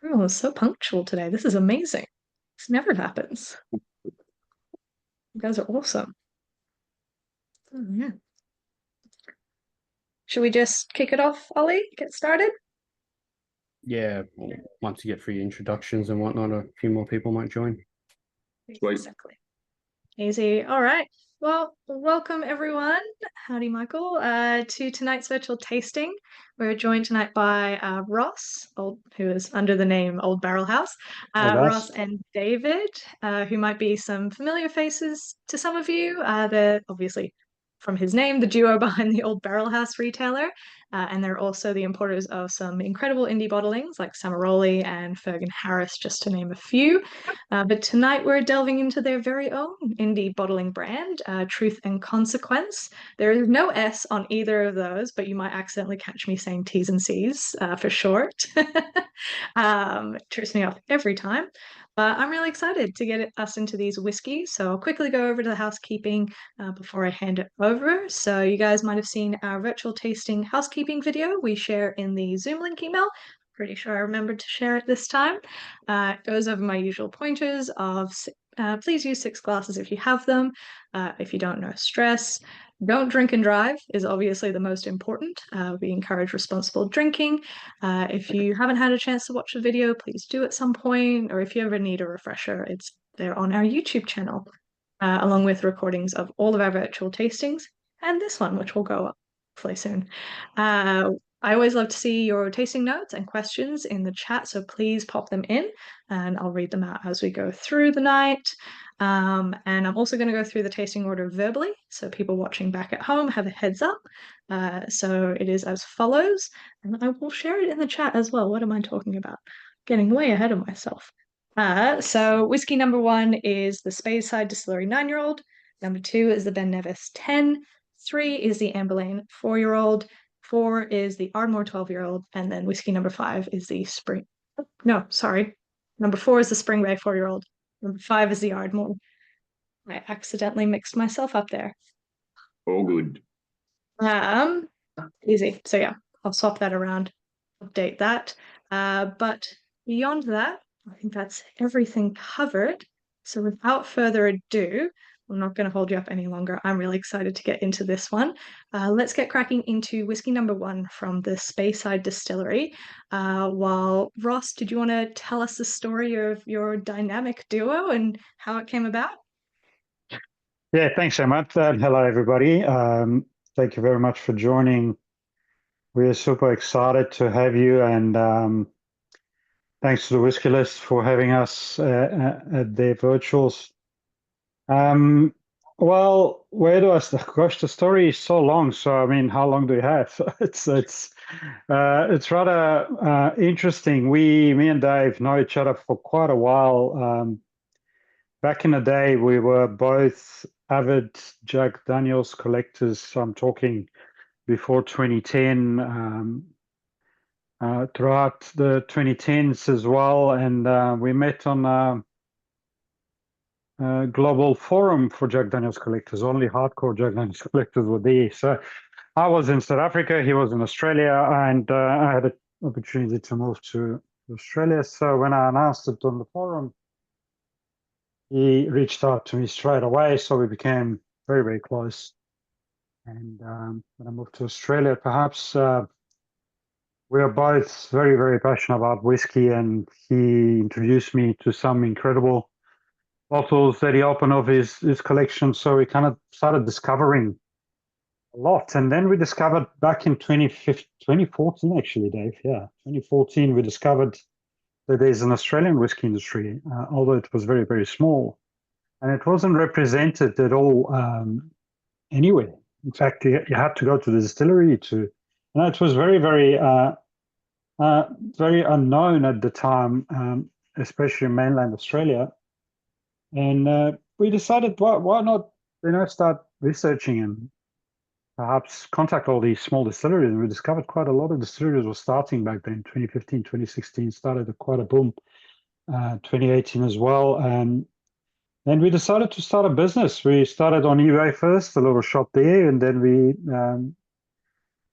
Oh, so punctual today. This is amazing. This never happens. You guys are awesome. Oh, yeah. Should we just kick it off, Ollie? Get started? Yeah, well, once you get through your introductions and whatnot, a few more people might join. Sweet. Exactly. Easy. All right. Well, welcome everyone. Howdy, Michael. To tonight's virtual tasting. We're joined tonight by Ross, who is under the name Old Barrelhouse, Hi guys. Ross and David, who might be some familiar faces to some of you. They're obviously from his name, the duo behind the Old Barrelhouse retailer. And they're also the importers of some incredible indie bottlings like Samaroli and Fergus Harris, just to name a few. But tonight we're delving into their very own indie bottling brand, Truth and Consequence. There is no S on either of those, but you might accidentally catch me saying T's and C's for short. It trips me off every time. But I'm really excited to get us into these whiskeys. So I'll quickly go over to the housekeeping before I hand it over. So you guys might have seen our virtual tasting housekeeping video we share in the Zoom link email. Pretty sure I remembered to share it this time. It goes over my usual pointers of please use 6 glasses if you have them. If you don't, no stress. Don't drink and drive is obviously the most important. We encourage responsible drinking. If you haven't had a chance to watch the video, please do at some point, or if you ever need a refresher, it's there on our YouTube channel, along with recordings of all of our virtual tastings and this one, which will go up hopefully soon. I always love to see your tasting notes and questions in the chat, so please pop them in and I'll read them out as we go through the night. And I'm also going to go through the tasting order verbally, so people watching back at home have a heads up. So it is as follows, and I will share it in the chat as well. What am I talking about? Getting way ahead of myself. So whiskey number 1 is the Speyside Distillery 9-year-old. Number 2 is the Ben Nevis 10. 3 is the Amberlane 4-year-old. 4 is the Ardmore 12-year-old. And then whiskey number 5 is the Spring. No, sorry. Number 4 is the Spring Bay 4-year-old. Number 5 is the Ardmore. I accidentally mixed myself up there. All good. Um, Easy. So yeah, I'll swap that around, update that. But beyond that, I think that's everything covered. So without further ado, I'm not going to hold you up any longer. I'm really excited to get into this one. Let's get cracking into whiskey number 1 from the Speyside Distillery. While Ross, did you want to tell us the story of your dynamic duo and how it came about? Yeah, thanks so much. Hello, everybody. Thank you very much for joining. We are super excited to have you, and thanks to the Whiskey List for having us at their virtuals. Well, where do I start? Gosh, the story is so long. So, I mean, how long do we have? It's rather interesting. Me and Dave know each other for quite a while. Back in the day, we were both avid Jack Daniels collectors. So I'm talking before 2010, throughout the 2010s as well. And we met on a global forum for Jack Daniels collectors. Only hardcore Jack Daniels collectors were there. So I was in South Africa, he was in Australia, and I had an opportunity to move to Australia. So when I announced it on the forum, he reached out to me straight away, so we became very, very close. And when I moved to Australia, perhaps we are both very, very passionate about whiskey, and he introduced me to some incredible bottles that he opened of his collection. So we kind of started discovering a lot. And then we discovered back in 2014, actually, Dave, yeah, 2014, we discovered that there's an Australian whiskey industry, although it was very, very small. And it wasn't represented at all anywhere. In fact, you had to go to the distillery it was very, very, very unknown at the time, especially in mainland Australia. And we decided, why not, start researching and perhaps contact all these small distilleries. And we discovered quite a lot of distilleries were starting back then. 2015, 2016 started quite a boom. 2018 as well. And we decided to start a business. We started on eBay first, a little shop there, and then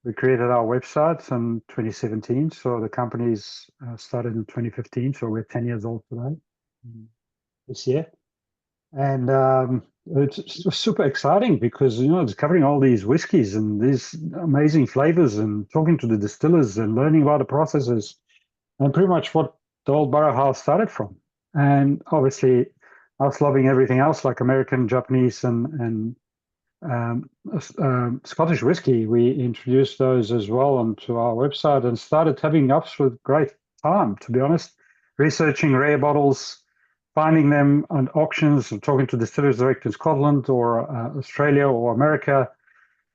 We created our website in 2017. So the company's started in 2015. So we're 10 years old today, this year. And it's super exciting because, discovering all these whiskies and these amazing flavors and talking to the distillers and learning about the processes and pretty much what the Old Barrelhouse started from. And obviously, us loving everything else like American, Japanese, and Scottish whiskey, we introduced those as well onto our website and started having absolute great time, to be honest, researching rare bottles, finding them on auctions and talking to distillers direct in Scotland or Australia or America.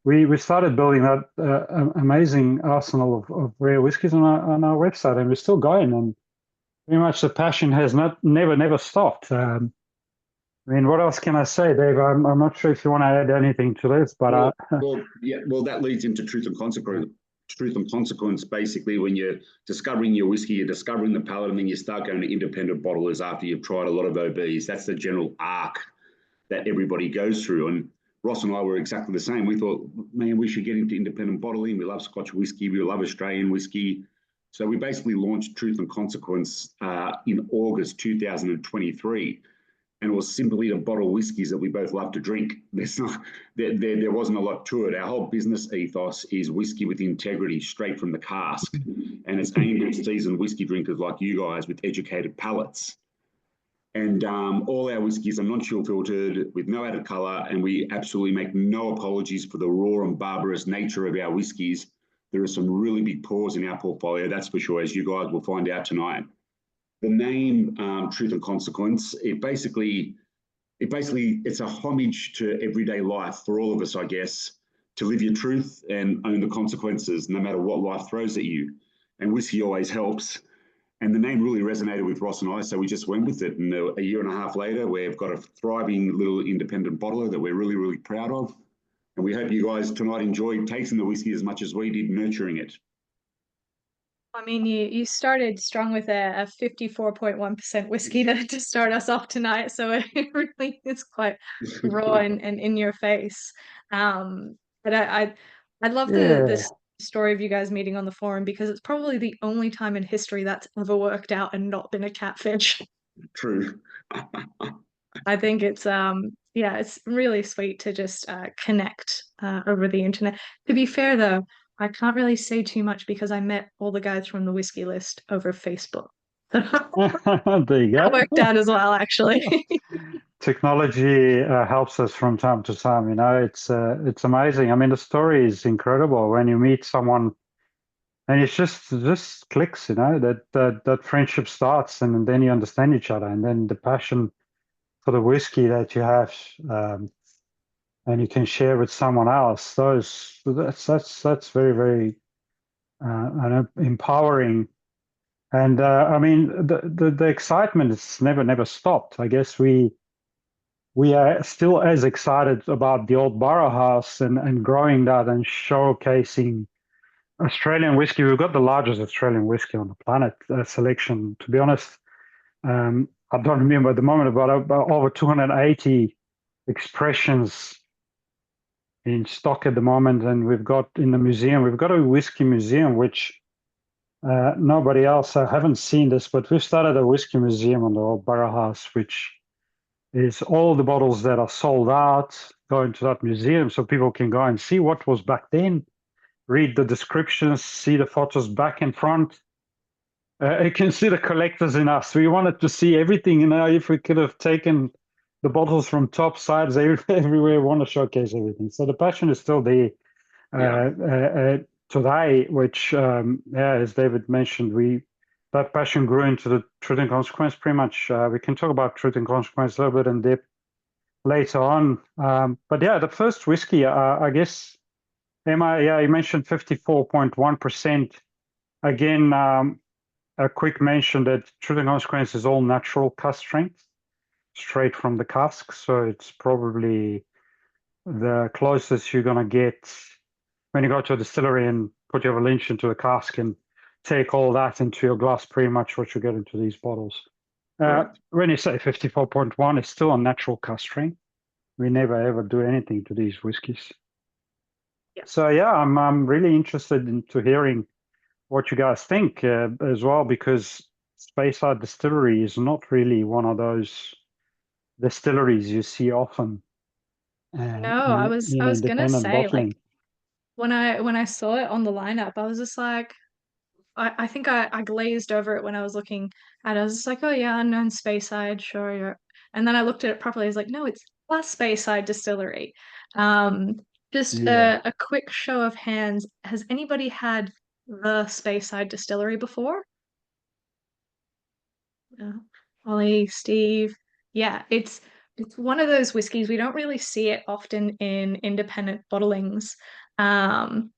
We started building that amazing arsenal of rare whiskies on our website, and we're still going. And pretty much the passion has never stopped. I mean, what else can I say, Dave? I'm not sure if you want to add anything to this, but well, that leads into truth and consequence. Truth and consequence, basically, when you're discovering your whiskey, you're discovering the palate, and then you start going to independent bottlers after you've tried a lot of OBs. That's the general arc that everybody goes through. And Ross and I were exactly the same. We thought, man, we should get into independent bottling. We love Scotch whiskey. We love Australian whiskey. So we basically launched Truth and Consequence in August 2023. And it was simply to bottle whiskies that we both love to drink. There wasn't a lot to it. Our whole business ethos is whiskey with integrity, straight from the cask. And it's aimed at seasoned whiskey drinkers like you guys with educated palates. And all our whiskies are non-chill filtered with no added colour, and we absolutely make no apologies for the raw and barbarous nature of our whiskies. There are some really big pours in our portfolio, that's for sure, as you guys will find out tonight. The name Truth and Consequence, it's a homage to everyday life for all of us, I guess, to live your truth and own the consequences no matter what life throws at you. And whiskey always helps. And the name really resonated with Ross and I, so we just went with it. And a year and a half later, we've got a thriving little independent bottler that we're really, really proud of. And we hope you guys tonight enjoyed tasting the whiskey as much as we did nurturing it. I mean, you started strong with a 54.1% whiskey to start us off tonight, so it really is quite raw and in your face. But I love this story of you guys meeting on the forum, because it's probably the only time in history that's ever worked out and not been a catfish. True. I think it's it's really sweet to just connect over the internet. To be fair though, I can't really say too much because I met all the guys from the whiskey list over Facebook. there you go. That worked out as well, actually. Technology helps us from time to time. It's amazing. I mean, the story is incredible when you meet someone, and it's just clicks. That friendship starts, and then you understand each other, and then the passion for the whiskey that you have. And you can share with someone else. That's very, very empowering. And I mean, the excitement is never stopped. I guess we are still as excited about the Old Barrelhouse and growing that and showcasing Australian whiskey. We've got the largest Australian whiskey on the planet selection. To be honest, I don't remember at the moment, but over 280 expressions in stock at the moment, and we've got in the museum, we've got a whiskey museum, which nobody else, I haven't seen this, but we've started a whiskey museum on the Old Barrelhouse, which is all the bottles that are sold out go into that museum so people can go and see what was back then, read the descriptions, see the photos back and front. You can see the collectors in us. We wanted to see everything, if we could have taken the bottles from top sides everywhere, we want to showcase everything. So the passion is still there today, which, as David mentioned, that passion grew into the Truth and Consequence pretty much. We can talk about Truth and Consequence a little bit in depth later on. But yeah, the first whiskey, I guess, Emma, you mentioned 54.1%. Again, a quick mention that Truth and Consequence is all natural cask strength, straight from the cask, so it's probably the closest you're going to get when you go to a distillery and put your lynch into a cask and take all that into your glass, pretty much what you get into these bottles. When you say 54.1, it's still a natural cask strength. We never ever do anything to these whiskies. So yeah, I'm really interested into hearing what you guys think as well, because Speyside Distillery is not really one of those distilleries you see often No, I was in gonna independent say, like, bottling. when I saw it on the lineup, I was just like, I think I glazed over it when I was looking at it. I was just like, oh yeah, unknown Speyside, sure. And then I looked at it properly. I was like, no, it's a Speyside distillery. Um, just Yeah. a quick show of hands. Has anybody had the Speyside distillery before? Ollie, Steve. Yeah, it's one of those whiskeys. We don't really see it often in independent bottlings. Um,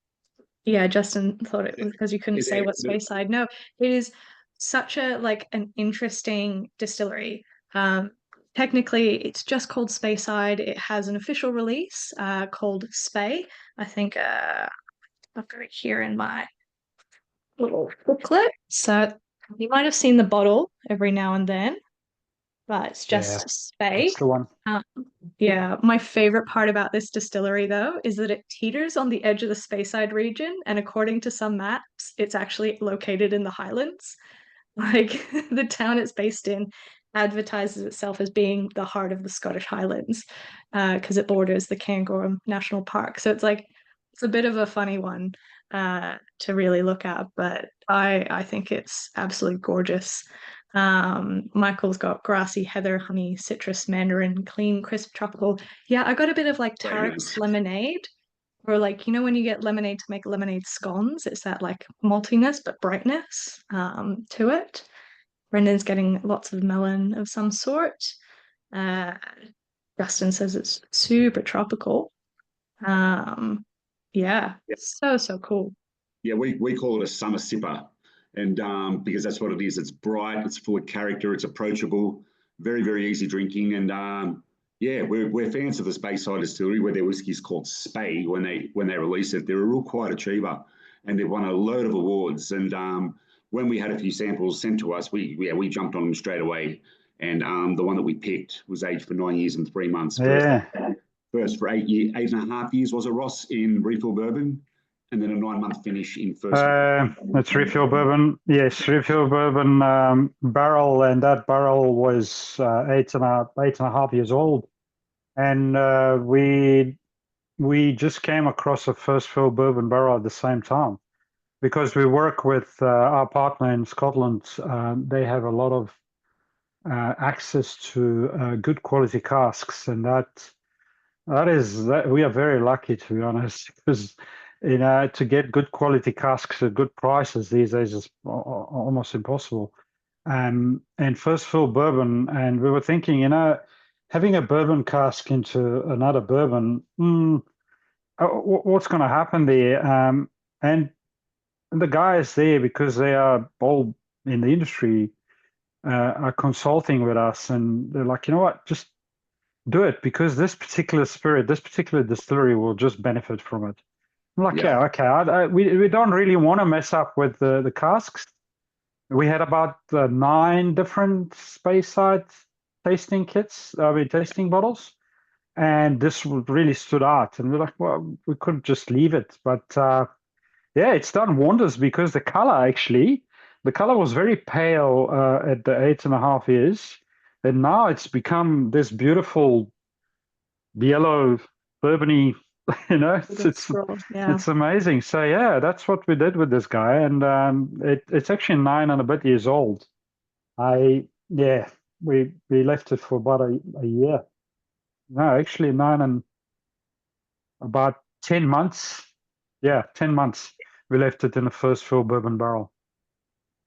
yeah, Justin thought it was because you couldn't Is say there, what Speyside. No, it is such a like an interesting distillery. Um, Technically, it's just called Speyside. It has an official release called Spey. I think I've got it here in my little booklet. So you might have seen the bottle every now and then, but it's Yeah, just Spey. that's the one. Um, yeah, my favorite part about this distillery, though, is that it teeters on the edge of the Speyside region, and according to some maps, it's actually located in the Highlands. Like the town it's based in advertises itself as being the heart of the Scottish Highlands, because it borders the Cairngorm National Park. So it's like it's a bit of a funny one to really look at, but I think it's absolutely gorgeous. Michael's got grassy heather, honey, citrus, mandarin, clean, crisp, tropical. Yeah, I got a bit of like very Tarek's nice. lemonade, or like when you get lemonade to make lemonade scones, it's that like maltiness but brightness to it. Brendan's getting lots of melon of some sort. Uh, Justin says it's super tropical. Um, yeah, so cool. Yeah, we call it a summer sipper, and because that's what it is. It's bright, it's full of character, it's approachable, very easy drinking, and yeah, we're fans of the Speyside Distillery, where their whiskey is called Spey when they release it. They're a real quiet achiever, and they've won a load of awards. And when we had a few samples sent to us, we jumped on them straight away. And the one that we picked was aged for 9 years and 3 months. Yeah. First for 8.5 years was a Ross in refill bourbon, and then a 9 month finish in first. It's refill bourbon. Yes, refill bourbon barrel, and that barrel was 8.5 years old. And we just came across a first fill bourbon barrel at the same time, because we work with our partner in Scotland. They have a lot of access to good quality casks, and that we are very lucky, to be honest, because to get good quality casks at good prices these days is almost impossible. And first fill bourbon, and we were thinking, having a bourbon cask into another bourbon, what's going to happen there? And the guys there, because they are all in the industry, are consulting with us, and they're like, you know what, just do it, because this particular spirit, this particular distillery will just benefit from it. I'm like, yeah, okay. We don't really want to mess up with the casks. We had about 9 different Speyside tasting kits, tasting bottles, and this really stood out. And we're like, well, we couldn't just leave it, but yeah, it's done wonders, because the color was very pale at the 8.5 years, and now it's become this beautiful yellow bourbony. Yeah. It's amazing. So yeah, that's what we did with this guy, and it's actually 9 and a bit years old. We left it for about a year. No, actually 9 and about 10 months. Yeah, 10 months. We left it in the first fill bourbon barrel.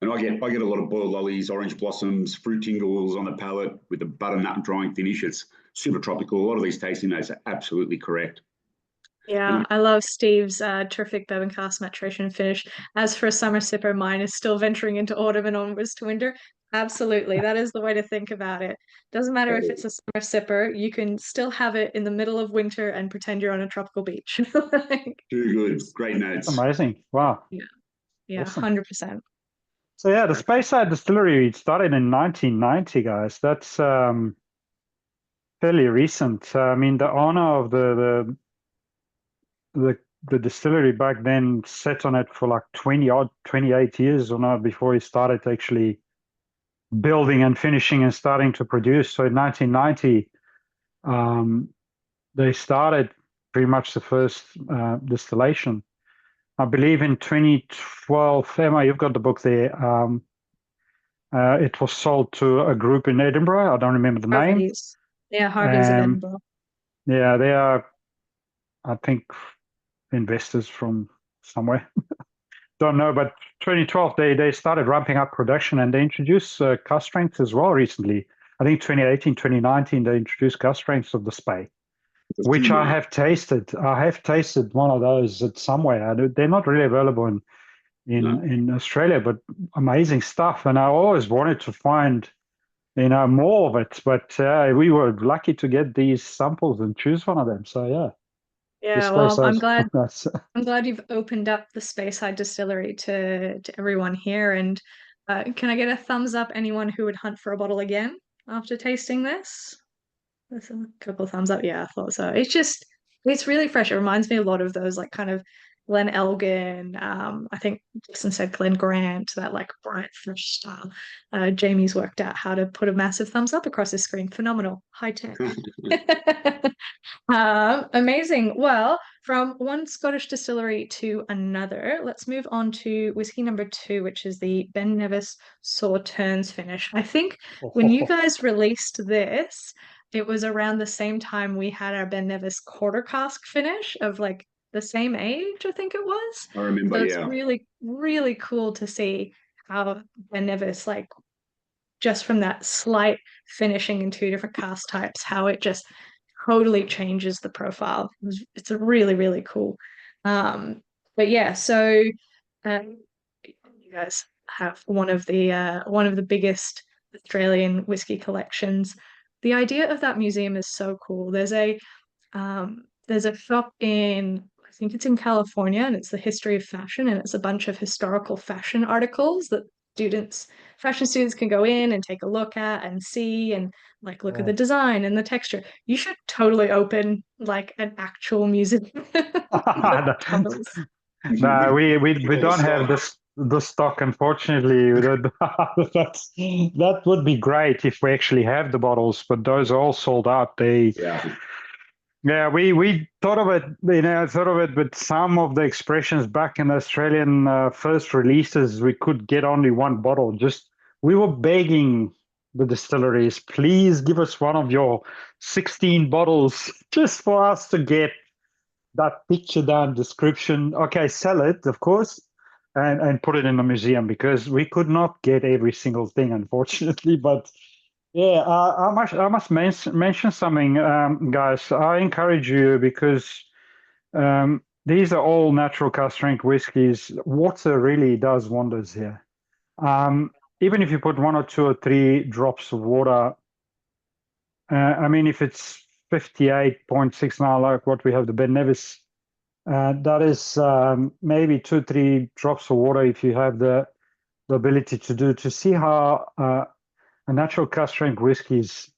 And I get a lot of boiled lollies, orange blossoms, fruit tingles on the palate with the butternut and drying finish. It's super tropical. A lot of these tasting notes are absolutely correct. Yeah, I love Steve's terrific bourbon cask maturation finish. As for a summer sipper, mine is still venturing into autumn and onwards to winter. Absolutely, that is the way to think about it. Doesn't matter if it's a summer sipper, you can still have it in the middle of winter and pretend you're on a tropical beach. Too good. Great notes. Amazing. Wow. Yeah, Awesome. 100%. So yeah, the Speyside Distillery started in 1990, guys. That's fairly recent. I mean, the owner of the the distillery back then sat on it for like 28 years or not before he started actually building and finishing and starting to produce. So in 1990, they started pretty much the first distillation. I believe in 2012, Emma, you've got the book there. It was sold to a group in Edinburgh. I don't remember the name. Harvey's. Yeah, Harvey's of Edinburgh. Yeah, they are, I think, investors from somewhere. Don't know, but 2012, they started ramping up production and they introduced cask strength as well recently. I think 2018, 2019, they introduced cask strengths of the Spey, which I have tasted. I have tasted one of those at somewhere. They're not really available in Australia, but amazing stuff. And I always wanted to find, more of it. But we were lucky to get these samples and choose one of them. So yeah. Yeah, well, I'm glad you've opened up the Speyside distillery to everyone here. And can I get a thumbs up, anyone who would hunt for a bottle again after tasting this? There's a couple of thumbs up. Yeah, I thought so. It's really fresh. It reminds me a lot of those like kind of Glen Elgin. I think Dixon said Glen Grant, that like bright fresh style. Jamie's worked out how to put a massive thumbs up across his screen. Phenomenal. High tech. Amazing. Well, from one Scottish distillery to another, let's move on to whiskey number 2, which is the Ben Nevis Sauternes finish. I think when you guys released this, it was around the same time we had our Ben Nevis quarter cask finish of like the same age, I think it was. I remember, so it's really, really cool to see how Ben Nevis, like, just from that slight finishing in 2 different cask types, how it just totally changes the profile. It's a really, really cool. But yeah, so you guys have one of the biggest Australian whiskey collections. The idea of that museum is so cool. There's a shop in, I think it's in California, and it's the history of fashion, and it's a bunch of historical fashion articles that fashion students can go in and take a look at and see and like look at the design and the texture. You should totally open like an actual museum. No, we don't have the stock, unfortunately. That would be great if we actually have the bottles, but those are all sold out. Yeah, we thought of it, but some of the expressions back in the Australian first releases, we could get only one bottle. We were begging the distilleries, please give us one of your 16 bottles just for us to get that picture down description. Okay, sell it, of course, and put it in the museum, because we could not get every single thing, unfortunately. But yeah, I must mention something, guys. I encourage you, because these are all natural cask strength whiskies. Water really does wonders here. Even if you put 1 or 2 or 3 drops of water, I mean, if it's 58.6 now, like what we have the Ben Nevis, that is maybe 2 or 3 drops of water if you have the ability to see how a natural cask strength whiskies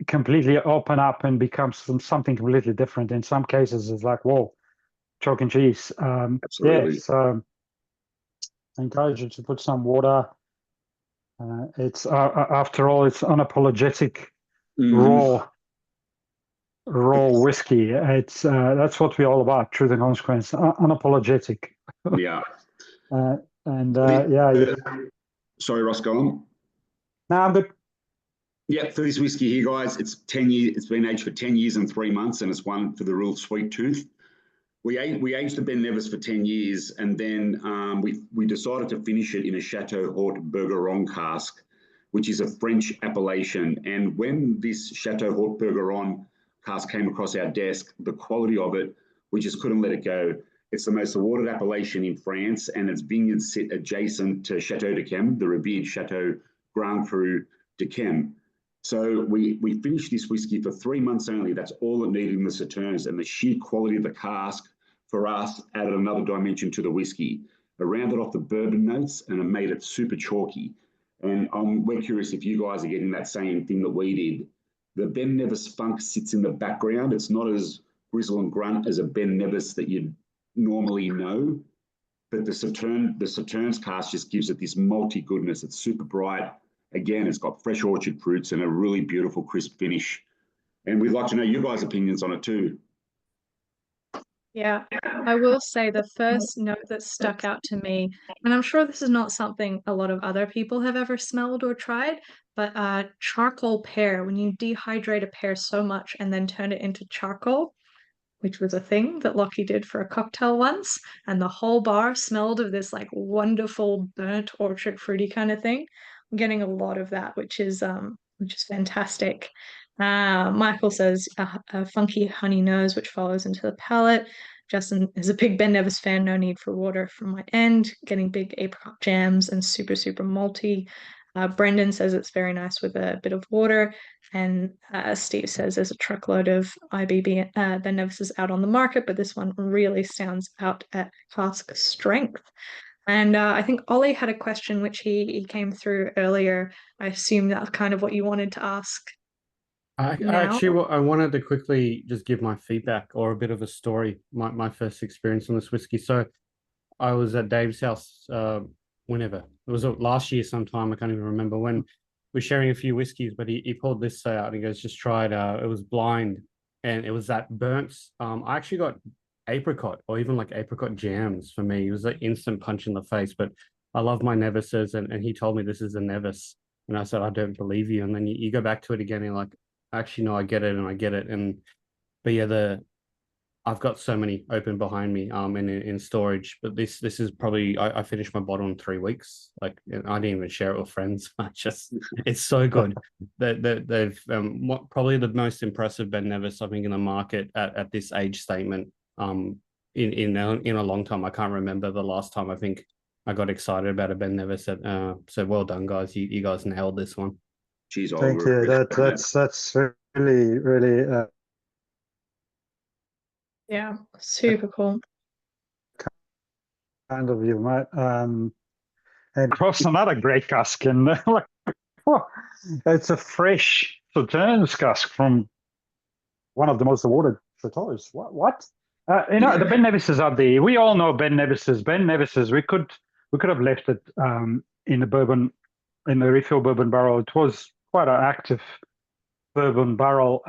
completely open up and become something completely different. In some cases, it's like, whoa, chalk and cheese. Absolutely. Yeah, so I encourage you to put some water. It's after all, it's unapologetic raw whiskey. It's that's what we're all about. Truth and consequence. Unapologetic. Yeah. Sorry, Ross, go on. No, I'm good. Yeah, for this whiskey here, guys, it's 10 years. It's been aged for 10 years and 3 months, and it's one for the real sweet tooth. We aged the Ben Nevis for 10 years, and then we decided to finish it in a Chateau Haut Bergeron cask, which is a French appellation. And when this Chateau Haut Bergeron cask came across our desk, the quality of it, we just couldn't let it go. It's the most awarded appellation in France, and its vineyards sit adjacent to Chateau d'Yquem, the revered Chateau Grand Cru d'Yquem. So we finished this whiskey for 3 months only. That's all it needed in the Sauternes, and the sheer quality of the cask for us added another dimension to the whiskey. It rounded off the bourbon notes, and it made it super chalky. And we're curious if you guys are getting that same thing that we did. The Ben Nevis funk sits in the background. It's not as grizzle and grunt as a Ben Nevis that you'd normally know. But the Sauternes cask just gives it this malty goodness. It's super bright. Again, it's got fresh orchard fruits and a really beautiful crisp finish. And we'd like to know your guys' opinions on it too. Yeah, I will say the first note that stuck out to me, and I'm sure this is not something a lot of other people have ever smelled or tried, but charcoal pear. When you dehydrate a pear so much and then turn it into charcoal, which was a thing that Lockie did for a cocktail once, and the whole bar smelled of this like wonderful burnt orchard fruity kind of thing. I'm getting a lot of that, which is fantastic. Michael says a funky honey nose, which follows into the palate. Justin is a big Ben Nevis fan. No need for water from my end. Getting big apricot jams and super, super malty. Brendan says it's very nice with a bit of water. And Steve says there's a truckload of IBB Ben Nevises out on the market, but this one really stands out at cask strength. And I think Ollie had a question which he came through earlier. I assume that's kind of what you wanted to ask. I wanted to quickly just give my feedback or a bit of a story, my first experience on this whiskey. So I was at Dave's house whenever. It was last year sometime, I can't even remember when. We're sharing a few whiskeys, but he pulled this out and he goes, just try it. It was blind and it was that burnt. I actually got apricot or even like apricot jams for me. It was an instant punch in the face, but I love my Nevises and he told me this is a Nevis. And I said, I don't believe you. And then you go back to it again and you're like, actually, no, I get it and I get it. But yeah, I've got so many open behind me in storage, but this is probably I finished my bottle in 3 weeks. Like I didn't even share it with friends. It's so good. They've probably the most impressive Ben Nevis I think in the market at this age statement. In a long time. I can't remember the last time I think I got excited about a Ben Nevis. So well done, guys. You guys nailed this one. Cheers, Thank you. That's really. Yeah, super cool. Kind of you, mate. And across another great cask, and it's a fresh Sauternes cask from one of the most awarded chateaus. What? The Ben Nevises are there. We all know Ben Nevises. Ben Nevises. We could have left it in the bourbon, in the refill bourbon barrel. It was quite an active bourbon barrel.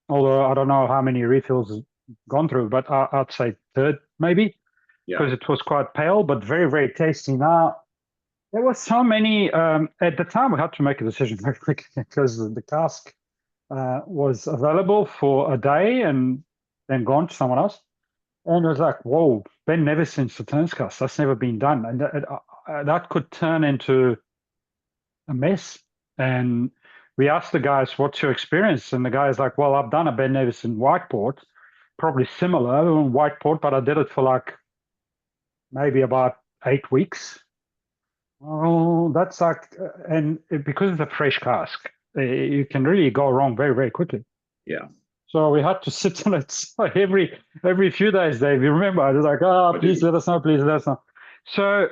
Although I don't know how many refills gone through, but I'd say third maybe, because it was quite pale, but very, very tasty. Now, there were so many, at the time we had to make a decision very quickly because the cask was available for a day and then gone to someone else. And it was like, whoa, Ben Nevis in Sauternes cask, that's never been done. And that could turn into a mess. And we asked the guys, what's your experience? And the guy's like, well, I've done a Ben Nevis in white port, probably similar in white port, but I did it for like maybe about 8 weeks. Oh, that's like, and because it's a fresh cask, you can really go wrong very, very quickly. Yeah. So we had to sit on it every few days, Dave. You remember? I was like, please let us know, please let us know. So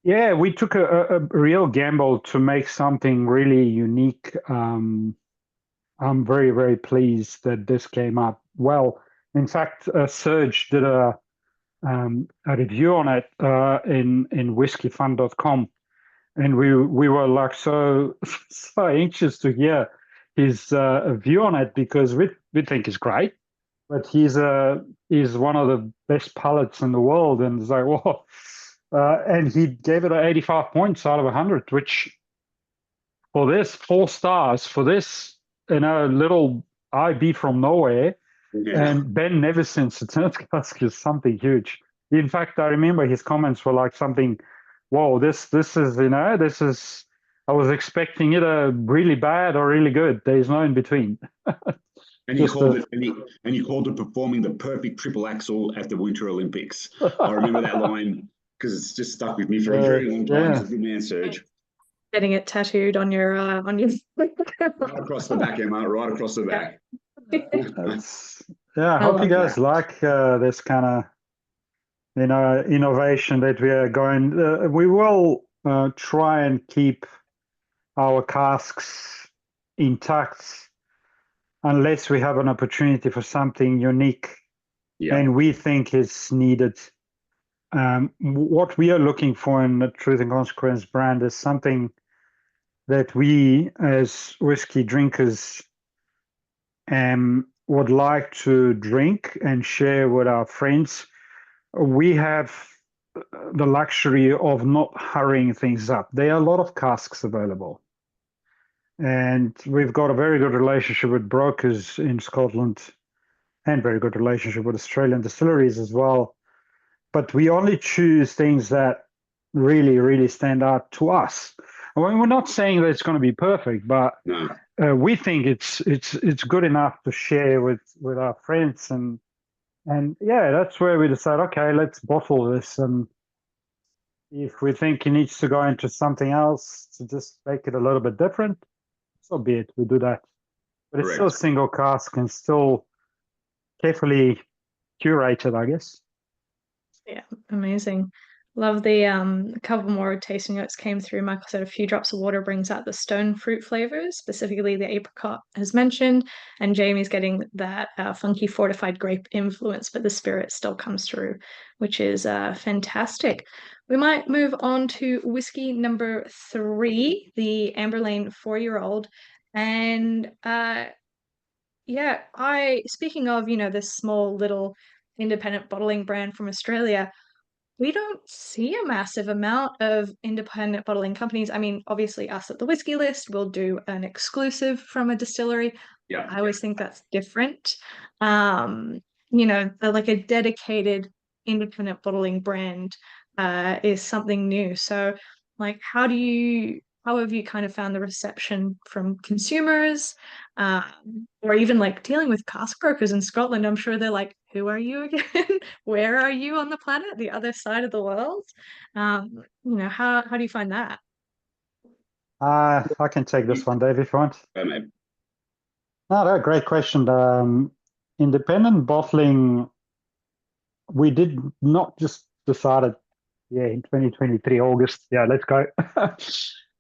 yeah, we took a real gamble to make something really unique. I'm very, very pleased that this came out well. In fact, Serge did a review on it in whiskyfun.com, and we were like so anxious to hear his view on it because we think it's great, but he's one of the best palates in the world, and it's like, whoa. And he gave it 85 points out of 100, which for this 4 stars for this little IB from nowhere. Yeah. And Ben Nevis in Sauternes cask is something huge. In fact, I remember his comments were like something, whoa, this is, I was expecting it really bad or really good. There's no in between. And he called it performing the perfect triple axel at the Winter Olympics. I remember that line because it's just stuck with me for a very long time. He's a good man, Serge. Getting it tattooed on your right across the back, Emma, right across the back. I hope you guys like this kind of innovation that we are going. We will try and keep our casks intact unless we have an opportunity for something unique and we think is needed. What we are looking for in the Truth and Consequence brand is something that we as whiskey drinkers would like to drink and share with our friends. We have the luxury of not hurrying things up. There are a lot of casks available. And we've got a very good relationship with brokers in Scotland and very good relationship with Australian distilleries as well. But we only choose things that really, really stand out to us. We're not saying that it's going to be perfect, but we think it's good enough to share with our friends, and yeah, that's where we decide, okay, let's bottle this, and if we think it needs to go into something else to just make it a little bit different, so be it, we do that. But it's still single cask and still carefully curated, I guess. Yeah, amazing. Love the a couple more tasting notes came through. Michael said a few drops of water brings out the stone fruit flavors, specifically the apricot as mentioned, and Jamie's getting that funky fortified grape influence, but the spirit still comes through, which is fantastic. We might move on to whiskey number 3, the Amber Lane 4-year-old, and yeah, speaking of, this small little independent bottling brand from Australia, we don't see a massive amount of independent bottling companies. I mean, obviously, us at the Whiskey List will do an exclusive from a distillery. Yeah, I always think that's different. Like a dedicated independent bottling brand is something new. So, like, how have you kind of found the reception from consumers, or even like dealing with cask brokers in Scotland? I'm sure they're like, who are you again? Where are you on the planet, the other side of the world? How do you find that? I can take this one, Dave, if you want. No, great question. Independent bottling, we did not just decided, in 2023, August, let's go.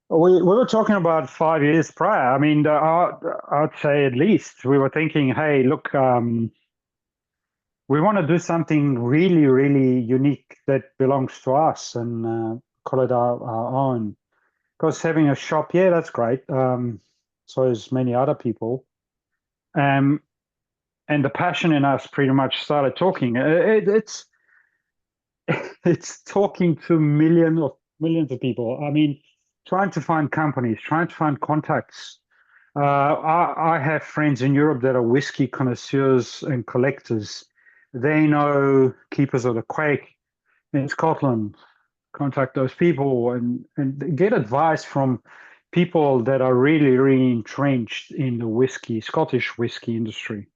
We were talking about 5 years prior. I mean, I'd say at least we were thinking, hey, look, we want to do something really, really unique that belongs to us and call it our own. Because having a shop, that's great. So is many other people. And the passion in us pretty much started talking. It's talking to millions of people. I mean, trying to find companies, trying to find contacts. I have friends in Europe that are whiskey connoisseurs and collectors. They know keepers of the quake in Scotland. Contact those people and get advice from people that are really, really entrenched in the Scottish whiskey industry.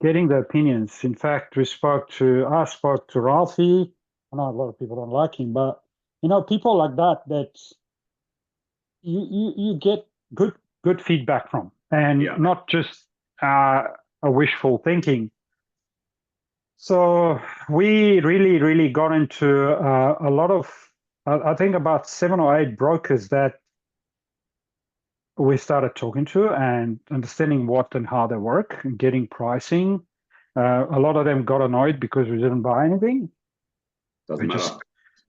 Getting the opinions. In fact, I spoke to Ralphie. I know a lot of people don't like him, but people like that you get good feedback from, and not just a wishful thinking. So we really, really got into a lot of, I think about 7 or 8 brokers that we started talking to and understanding what and how they work and getting pricing. A lot of them got annoyed because we didn't buy anything. Doesn't matter.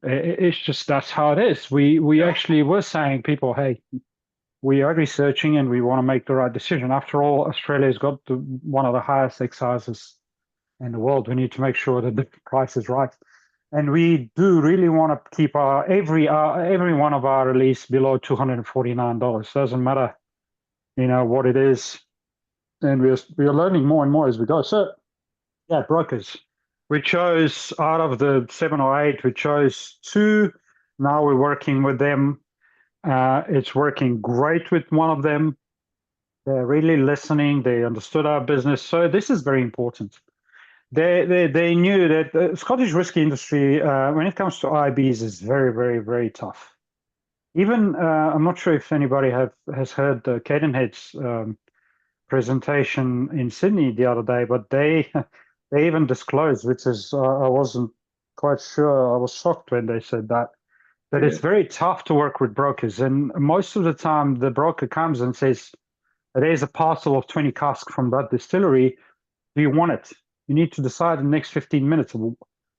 It's just, that's how it is. We actually were saying people, hey, we are researching and we want to make the right decision. After all, Australia's got one of the highest excises in the world. We need to make sure that the price is right. And we do really want to keep every one of our release below $249. Doesn't matter, what it is. And we are learning more and more as we go. So, brokers. We chose, out of the 7 or 8, we chose 2. Now we're working with them. It's working great with one of them. They're really listening. They understood our business. So this is very important. They knew that the Scottish whiskey industry, when it comes to IBs, is very, very, very tough. Even, I'm not sure if anybody has heard Cadenhead's presentation in Sydney the other day, but they even disclosed, which is, I wasn't quite sure. I was shocked when they said that it's very tough to work with brokers. And most of the time, the broker comes and says, there's a parcel of 20 casks from that distillery. Do you want it? You need to decide in the next 15 minutes.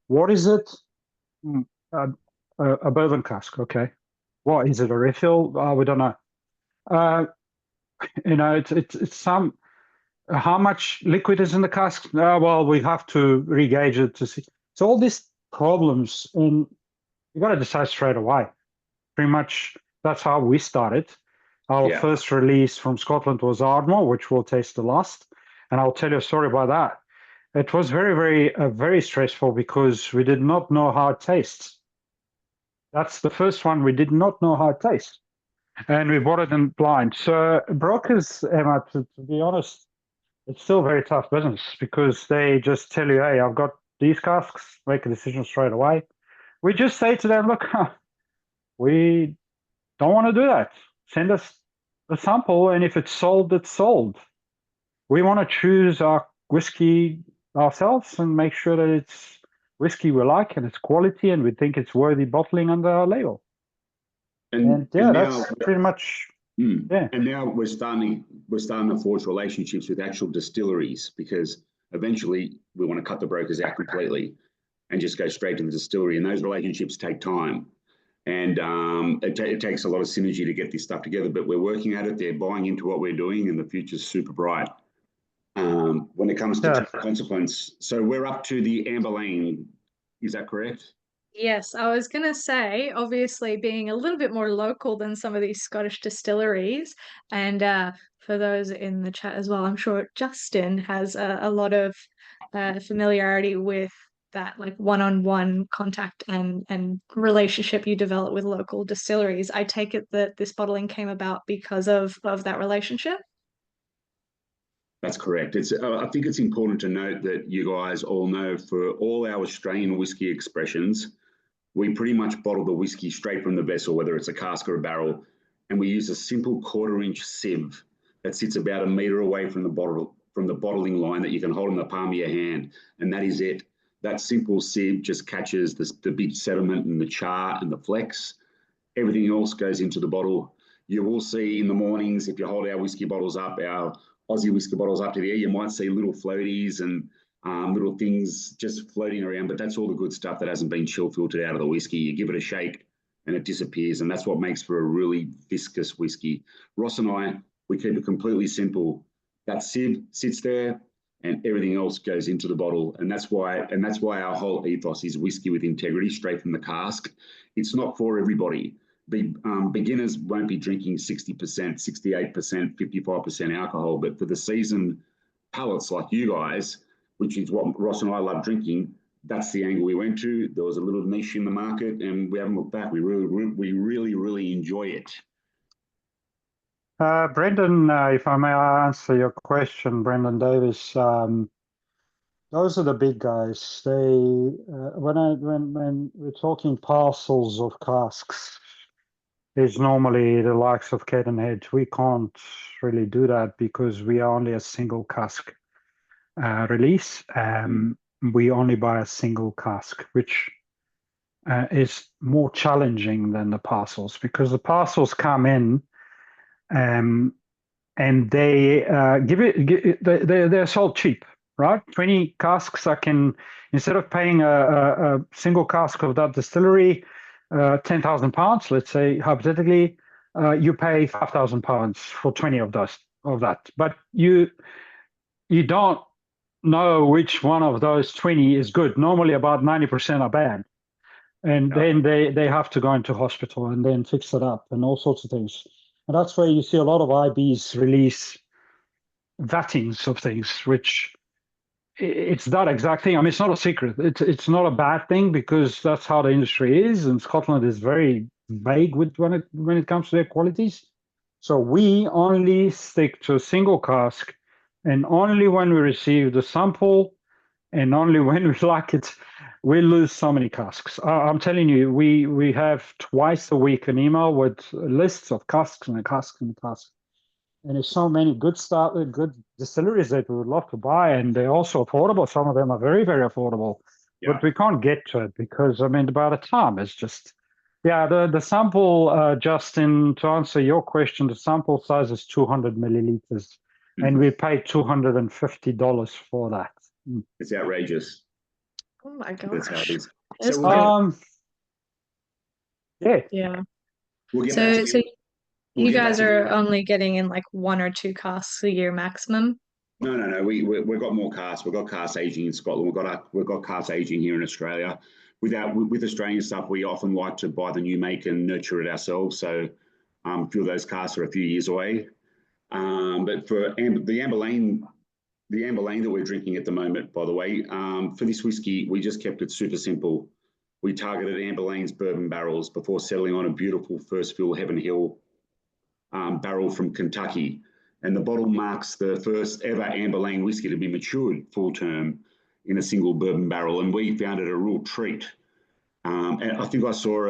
What is it? A bourbon cask. Okay. What is it? A refill? We don't know. It's some. How much liquid is in the cask? Well, we have to regauge it to see. So all these problems, and you got to decide straight away. Pretty much, that's how we started. Our first release from Scotland was Ardmore, which we'll taste the last, and I'll tell you a story about that. It was very stressful because we did not know how it tastes. That's the first one. We did not know how it tastes, and we bought it in blind. So brokers, Emma, to be honest, it's still very tough business because they just tell you, hey, I've got these casks, make a decision straight away. We just say to them, look, we don't want to do that. Send us a sample, and if it's sold, it's sold. We want to choose our whiskey ourselves and make sure that it's whiskey we like and it's quality and we think it's worthy bottling under our label. And that's pretty much. Yeah. And now we're starting to forge relationships with actual distilleries, because eventually we want to cut the brokers out completely and just go straight to the distillery. And those relationships take time, and it takes a lot of synergy to get this stuff together. But we're working at it. They're buying into what we're doing, and the future's super bright. When it comes to consequence, so we're up to the amber lane. Is that correct? Yes, I was going to say, obviously being a little bit more local than some of these Scottish distilleries, and for those in the chat as well, I'm sure Justin has a lot of familiarity with that, like one-on-one contact and relationship you develop with local distilleries. I take it that this bottling came about because of that relationship? That's correct. I think it's important to note that you guys all know, for all our Australian whiskey expressions, we pretty much bottle the whiskey straight from the vessel, whether it's a cask or a barrel, and we use a simple quarter-inch sieve that sits about a metre away from the bottling line that you can hold in the palm of your hand, and that is it. That simple sieve just catches the big sediment and the char and the flecks. Everything else goes into the bottle. You will see in the mornings, if you hold our whiskey bottles up, our Aussie whiskey bottles up to the air, you might see little floaties and little things just floating around, but that's all the good stuff that hasn't been chill filtered out of the whiskey. You give it a shake and it disappears, and that's what makes for a really viscous whiskey. Ross and I, we keep it completely simple. That sieve sits there and everything else goes into the bottle, and that's why our whole ethos is whiskey with integrity, straight from the cask. It's not for everybody. Beginners won't be drinking 60%, 68%, 55% alcohol, but for the seasoned palates like you guys, which is what Ross and I love drinking, that's the angle we went to. There was a little niche in the market, and we haven't looked back. We really enjoy it. Brendan, if I may answer your question, Brendan Davis, those are the big guys. They when we're talking parcels of casks, there's normally the likes of Cadenhead. We can't really do that because we are only a single cask release. We only buy a single cask, which is more challenging than the parcels, because the parcels come in and they they're sold cheap, right? 20 casks, I can, instead of paying a single cask of that distillery £10,000, let's say hypothetically, you pay £5,000 for 20 of that, but you don't know which one of those 20 is good. Normally about 90% are bad, and then they have to go into hospital and then fix it up and all sorts of things. And that's where you see a lot of IBs release vattings of things, which it's that exact thing. I mean, it's not a secret. It's not a bad thing, because that's how the industry is, and Scotland is very vague with when it comes to their qualities. So we only stick to a single cask, and only when we receive the sample, and only when we like it, we lose so many casks. I'm telling you, we have twice a week an email with lists of casks and casks and casks. And there's so many good distilleries that we would love to buy, and they're also affordable. Some of them are very, very affordable, but we can't get to it because, I mean, by the time it's just Yeah, the sample, Justin, to answer your question, the sample size is 200 milliliters, and we paid $250 for that. It's outrageous. Oh my That's how it gosh. is. That's So great. Yeah. Yeah. we'll get back to So you. We'll you get back guys to are you. only getting in like 1 or 2 casks a year maximum. No. We've got more casks. We've got cask aging in Scotland. We've got cask aging here in Australia. With Australian stuff, we often like to buy the new make and nurture it ourselves. So a few of those casks are a few years away. But for the Amber Lane that we're drinking at the moment, by the way, for this whiskey, we just kept it super simple. We targeted Amber Lane's bourbon barrels before settling on a beautiful first fill Heaven Hill barrel from Kentucky. And the bottle marks the first ever Amber Lane whiskey to be matured full term in a single bourbon barrel. And we found it a real treat. And I think I saw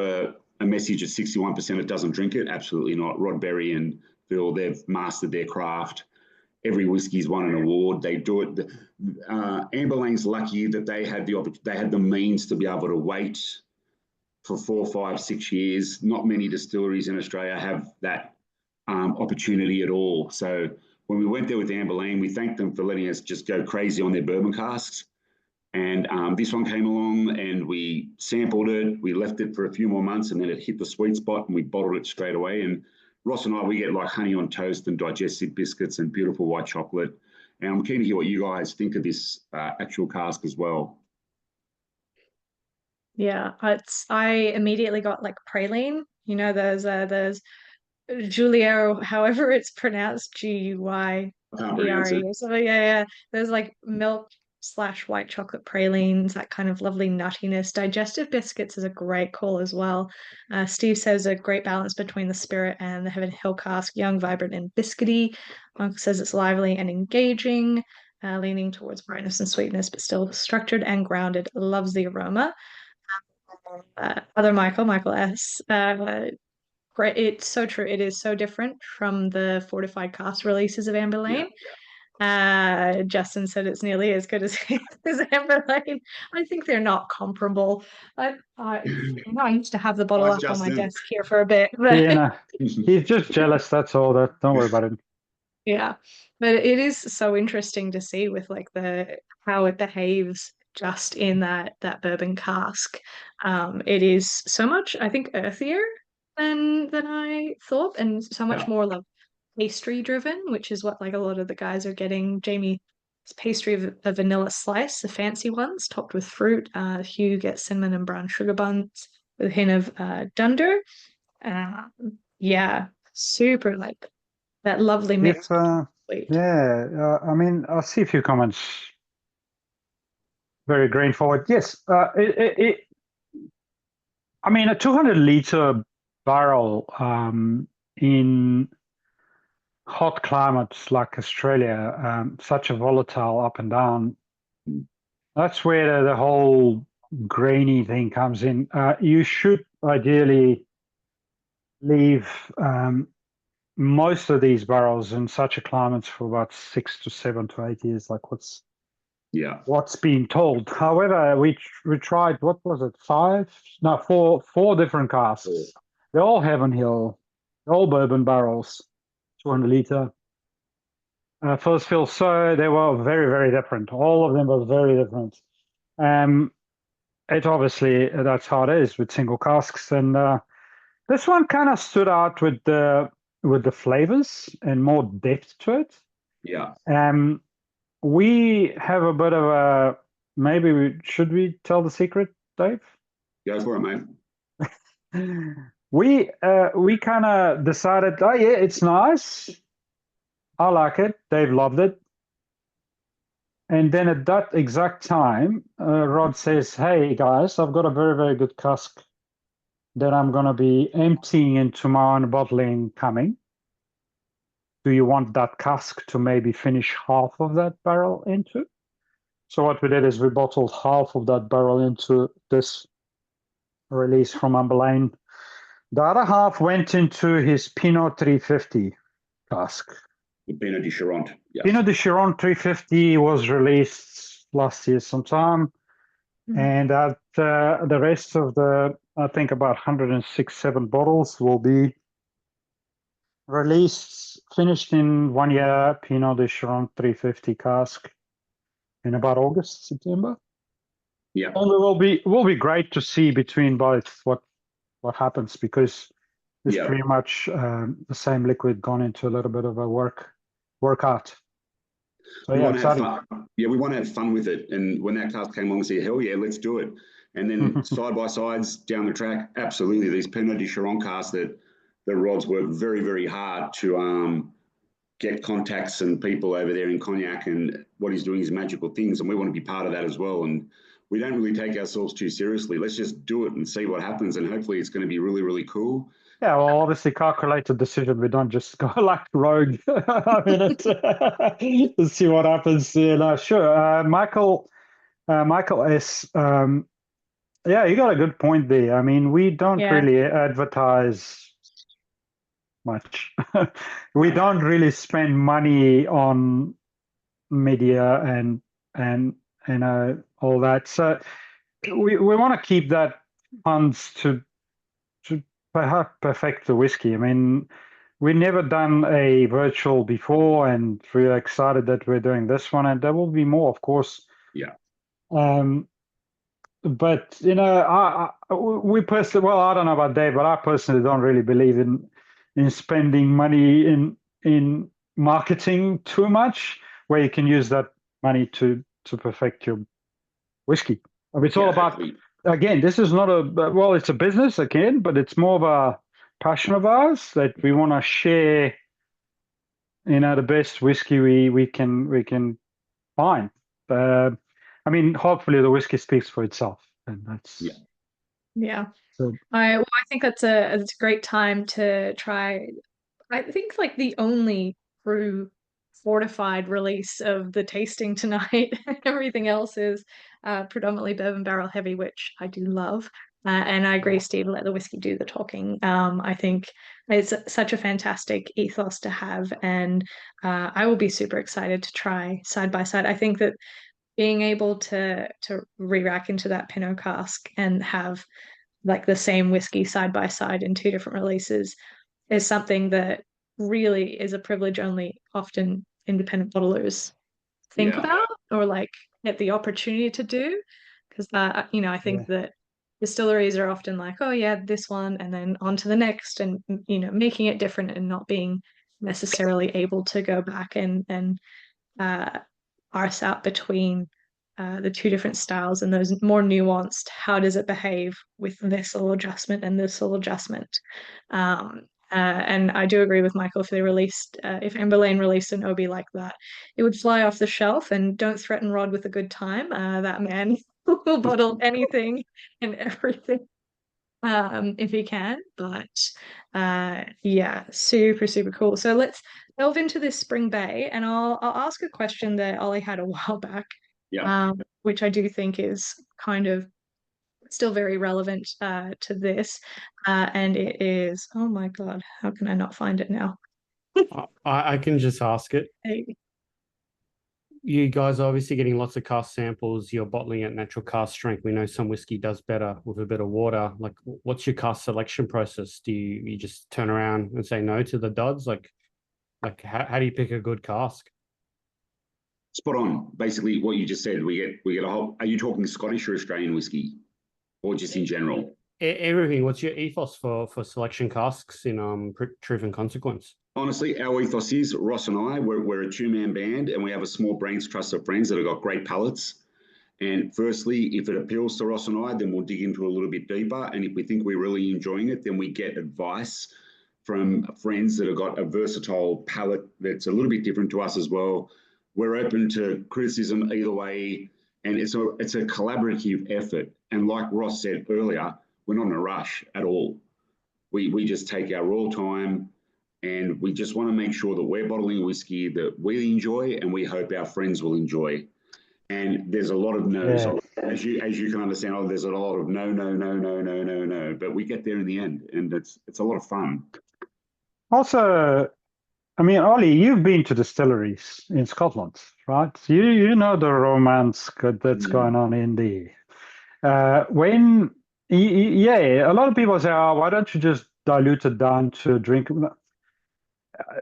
a message at 61% it doesn't drink it. Absolutely not. Rod Berry and Phil, they've mastered their craft. Every whiskey's won an award. They do it. Amber Lane's lucky that they had the means to be able to wait for 4, 5, 6 years. Not many distilleries in Australia have that opportunity at all. So when we went there with Amber Lane, we thanked them for letting us just go crazy on their bourbon casks. And this one came along and we sampled it. We left it for a few more months and then it hit the sweet spot and we bottled it straight away. And Ross and I, we get like honey on toast and digestive biscuits and beautiful white chocolate. And I'm keen to hear what you guys think of this actual cask as well. Yeah, I immediately got like praline. You know, there's Giuliero, however it's pronounced, I can't pronounce Giuliere it. or something. Yeah. There's like milk/white chocolate pralines, that kind of lovely nuttiness. Digestive biscuits is a great call as well. Steve says a great balance between the spirit and the Heaven Hill cask, young, vibrant, and biscuity. Monk says it's lively and engaging, leaning towards brightness and sweetness, but still structured and grounded. Loves the aroma. Other Michael S. Great, it's so true. It is so different from the fortified cask releases of Amber Lane. Justin said it's nearly as good as, as Amber Lane. I think they're not comparable. I used to have the bottle up on my desk here for a bit. But he's just jealous. That's all. Don't worry about it. Yeah, but it is so interesting to see with like how it behaves just in that bourbon cask. It is so much, I think, earthier than I thought, and so much more like pastry driven, which is what like a lot of the guys are getting. Jamie's pastry of a vanilla slice, the fancy ones, topped with fruit. Hugh gets cinnamon and brown sugar buns with a hint of dunder. Yeah, super like that lovely mix. Yeah, I mean, I'll see a few comments. Very grain forward. Yes, I mean, a 200-liter barrel in hot climates like Australia, such a volatile up and down. That's where the whole grainy thing comes in. You should ideally leave most of these barrels in such a climate for about 6 to 7 to 8 years, like what's being told. However, we tried, what was it, four different casks. They're all Heaven Hill, they're all bourbon barrels, 200-liter. First fill, so they were very, very different. All of them were very different. It obviously, that's how it is with single casks. And this one kind of stood out with the flavors and more depth to it. Yeah. We have a bit of a, should we tell the secret, Dave? Go for it, mate. We kind of decided, oh yeah, it's nice. I like it. Dave loved it. And then at that exact time, Rod says, hey guys, I've got a very, very good cask that I'm going to be emptying into my own bottling coming. Do you want that cask to maybe finish half of that barrel into? So what we did is we bottled half of that barrel into this release from Amber Lane. The other half went into his Pinot 350 cask. The Pinot de Chiron. Yeah. Pinot de Chiron 350 was released last year sometime. And the rest of the, I think about 106, 7 bottles will be released, finished in 1 year, Pinot de Chiron 350 cask in about August, September. Yeah. And it will be great to see between both what happens, because it's pretty much the same liquid gone into a little bit of a workout. So we want to have fun. Yeah, we want to have fun with it. And when that cask came on, we said, hell yeah, let's do it. And then side by sides down the track, absolutely, these Pinot de Chiron casks that Rod's worked very, very hard to get contacts and people over there in Cognac, and what he's doing is magical things, and we want to be part of that as well. And we don't really take ourselves too seriously. Let's just do it and see what happens, and hopefully it's going to be really, really cool. Yeah, well, obviously calculated decision. We don't just go like rogue. I mean, let's see what happens. Sure. Michael S. Yeah, you got a good point there. I mean, we don't really advertise much. We don't really spend money on media and all that. So we want to keep that funds to perfect the whiskey. I mean, we've never done a virtual before, and we're excited that we're doing this one, and there will be more, of course. Yeah. But we personally, well, I don't know about Dave, but I personally don't really believe in spending money in marketing too much, where you can use that money to perfect your whiskey. I mean, it's all about. Again, this is not it's a business again, but it's more of a passion of ours that we want to share, the best whiskey we can find. I mean, hopefully the whiskey speaks for itself, and that's yeah. So I think it's a great time to try. I think like the only true fortified release of the tasting tonight. Everything else is predominantly bourbon barrel heavy, which I do love. And I agree, Steve, let the whiskey do the talking. I think it's such a fantastic ethos to have, and I will be super excited to try side by side. I think that being able to re-rack into that Pinot cask and have like the same whiskey side by side in 2 different releases is something that really is a privilege only often independent bottlers think about or like get the opportunity to do, because I think that distilleries are often like, oh yeah, this one and then on to the next, and making it different and not being necessarily able to go back and parse out between the 2 different styles and those more nuanced, how does it behave with this little adjustment and this little adjustment. And I do agree with Michael, if they released, if Amber Lane released an Obi like that, it would fly off the shelf, and don't threaten Rod with a good time. That man will bottle anything and everything if he can. But yeah, super, super cool. So let's delve into this Spring Bay, and I'll ask a question that Ollie had a while back, which I do think is kind of still very relevant to this, and it is, oh my god, how can I not find it now? I can just ask it. Hey. You guys are obviously getting lots of cask samples. You're bottling at natural cask strength. We know some whiskey does better with a bit of water. Like, what's your cask selection process? Do you just turn around and say no to the duds? Like how do you pick a good cask? Spot on. Basically, what you just said. We get a whole. Are you talking Scottish or Australian whiskey, or just in general? Everything. What's your ethos for selection casks in Truth and Consequence? Honestly, our ethos is, Ross and I, we're a 2-man band, and we have a small brains trust of friends that have got great palates. And firstly, if it appeals to Ross and I, then we'll dig into a little bit deeper. And if we think we're really enjoying it, then we get advice from friends that have got a versatile palate that's a little bit different to us as well. We're open to criticism either way, and it's a collaborative effort. And like Ross said earlier, we're not in a rush at all. We just take our raw time, and we just want to make sure that we're bottling whiskey that we enjoy and we hope our friends will enjoy. And there's a lot of no's. As you can understand, there's a lot of no. But we get there in the end, and it's a lot of fun. Also, I mean, Ollie, you've been to distilleries in Scotland, right? You know the romance that's going on in there. Yeah, a lot of people say, "Oh, why don't you just dilute it down to a drink?"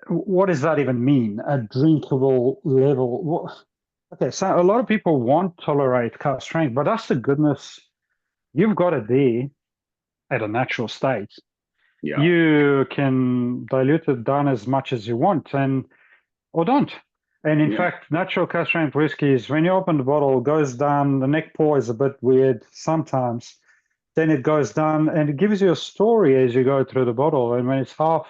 What does that even mean? A drinkable level? Okay, so a lot of people won't tolerate cask strength, but that's the goodness. You've got it there at a natural state. Yeah. You can dilute it down as much as you want, or don't. And in fact, natural cask strength whiskeys, when you open the bottle, it goes down. The neck pour is a bit weird sometimes. Then it goes down, and it gives you a story as you go through the bottle. And when it's half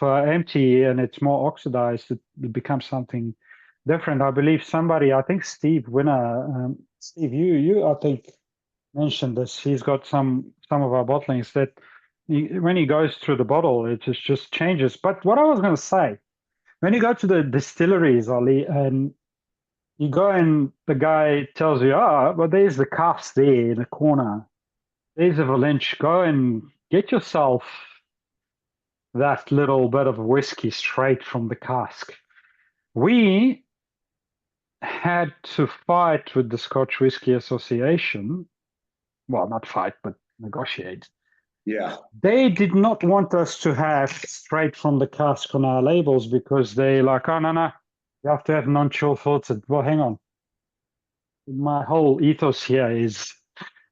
empty and it's more oxidized, it becomes something different. I believe I think Steve Winner, Steve, you I think mentioned this. He's got some of our bottlings that when he goes through the bottle, it just changes. But what I was going to say, when you go to the distilleries, Ollie, and you go and the guy tells you, well, there's the cask there in the corner. There's a Valenche. Go and get yourself that little bit of whiskey straight from the cask. We had to fight with the Scotch Whisky Association. Well, not fight, but negotiate. Yeah. They did not want us to have straight from the cask on our labels because they like, oh, no, you have to have non-chill filtered. Well, hang on. My whole ethos here is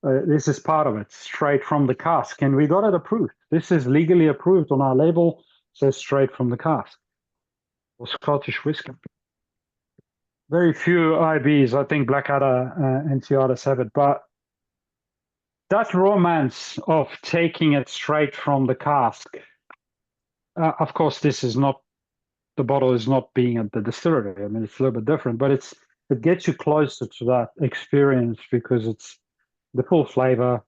this is part of it, straight from the cask. And we got it approved. This is legally approved on our label, says straight from the cask. Or Scottish whiskey. Very few IBs, I think Blackadder and Cialis have it, but that romance of taking it straight from the cask, of course, the bottle is not being at the distillery. I mean, it's a little bit different, but it gets you closer to that experience because it's the full flavor,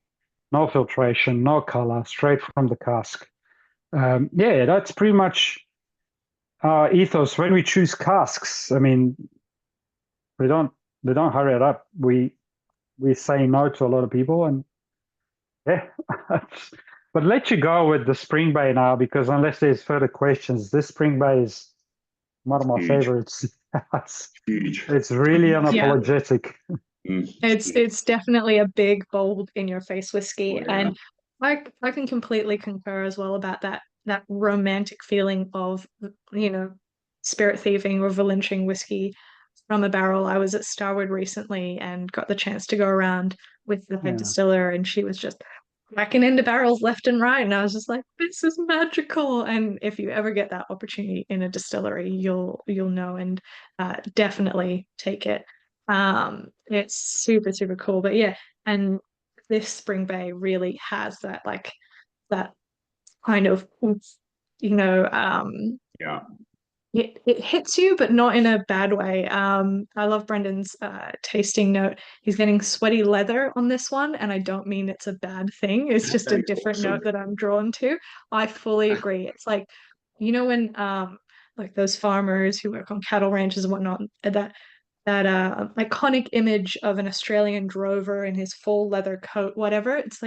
no filtration, no color, straight from the cask. Yeah, that's pretty much our ethos. When we choose casks, I mean, we don't hurry it up. We say no to a lot of people, and yeah. But let you go with the Spring Bay now, because unless there's further questions, this Spring Bay is one of my favorites. It's huge. It's really unapologetic. Yeah. It's definitely a big, bold, in-your-face whiskey, and I can completely concur as well about that romantic feeling of, spirit thieving or valenching whiskey from a barrel. I was at Starwood recently and got the chance to go around with the head distiller, and she was just whacking into barrels left and right, and I was just like, this is magical. And if you ever get that opportunity in a distillery, you'll know, and definitely take it. It's super, super cool. But yeah, and this Spring Bay really has that that kind of, it hits you, but not in a bad way. I love Brendan's tasting note. He's getting sweaty leather on this one, and I don't mean it's a bad thing. It's just a different note that I'm drawn to. I fully agree. It's like, when like those farmers who work on cattle ranches and whatnot, that iconic image of an Australian drover in his full leather coat, whatever. It's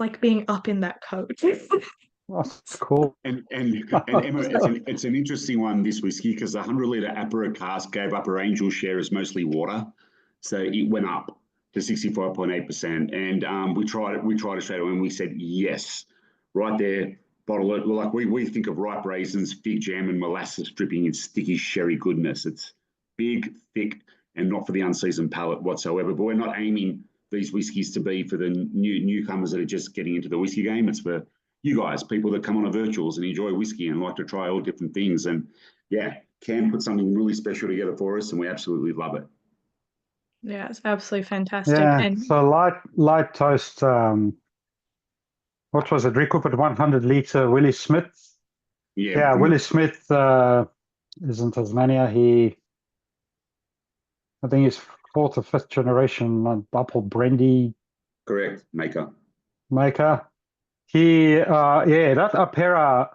like being up in that coat. That's cool. And Emma, it's an interesting one, this whiskey, because the 100-litre Apera cask gave up her angel share as mostly water, so it went up to 65.8%. And we tried it straight away, and we said yes, right there. Bottle it. Like we think of ripe raisins, fig jam, and molasses dripping in sticky sherry goodness. It's big, thick, and not for the unseasoned palate whatsoever. But we're not aiming these whiskies to be for the newcomers that are just getting into the whiskey game. It's for you guys, people that come on a virtuals and enjoy whiskey and like to try all different things. And yeah, Cam put something really special together for us, and we absolutely love it. Yeah, it's absolutely fantastic. Yeah, and so light toast, what was it? Recoopered 100-litre Willie Smith. Yeah, Willie Smith is in Tasmania. I think he's 4th or 5th generation apple brandy. Correct, maker. He, that Apera,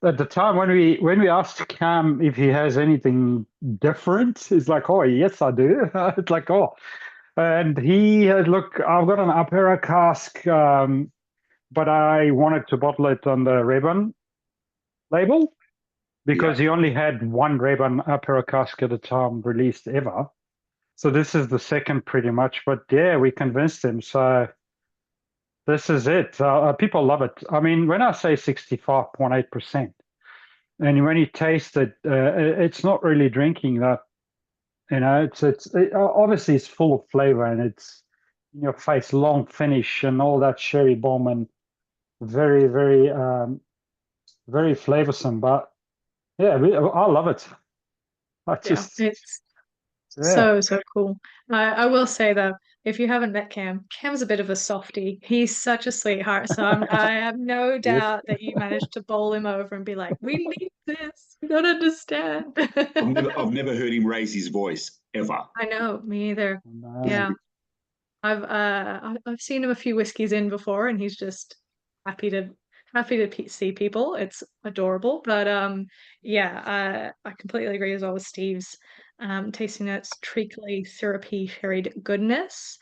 at the time when we asked Cam if he has anything different, he's like, oh, yes, I do. It's like, oh. And he had, look, I've got an Apera cask, but I wanted to bottle it on the Rebon label because he only had one Rebon Apera cask at the time released ever. So this is the second pretty much, but yeah, we convinced him. So this is it. People love it. I mean, when I say 65.8%, and when you taste it, it's not really drinking that. You know, obviously it's full of flavor and it's in your face, long finish and all that sherry bomb and very, very, very flavorsome. But yeah, I love it. It's Yeah. so cool. I will say though, if you haven't met Cam's a bit of a softie. He's such a sweetheart. So I have no doubt that you managed to bowl him over and be like, "We need this. You don't understand." I've never heard him raise his voice ever. I know, me either. No. Yeah, I've seen him a few whiskeys in before, and he's just happy to see people. It's adorable. But yeah, I completely agree as well with Steve's. Tasting notes: treacly, syrupy, sherried goodness.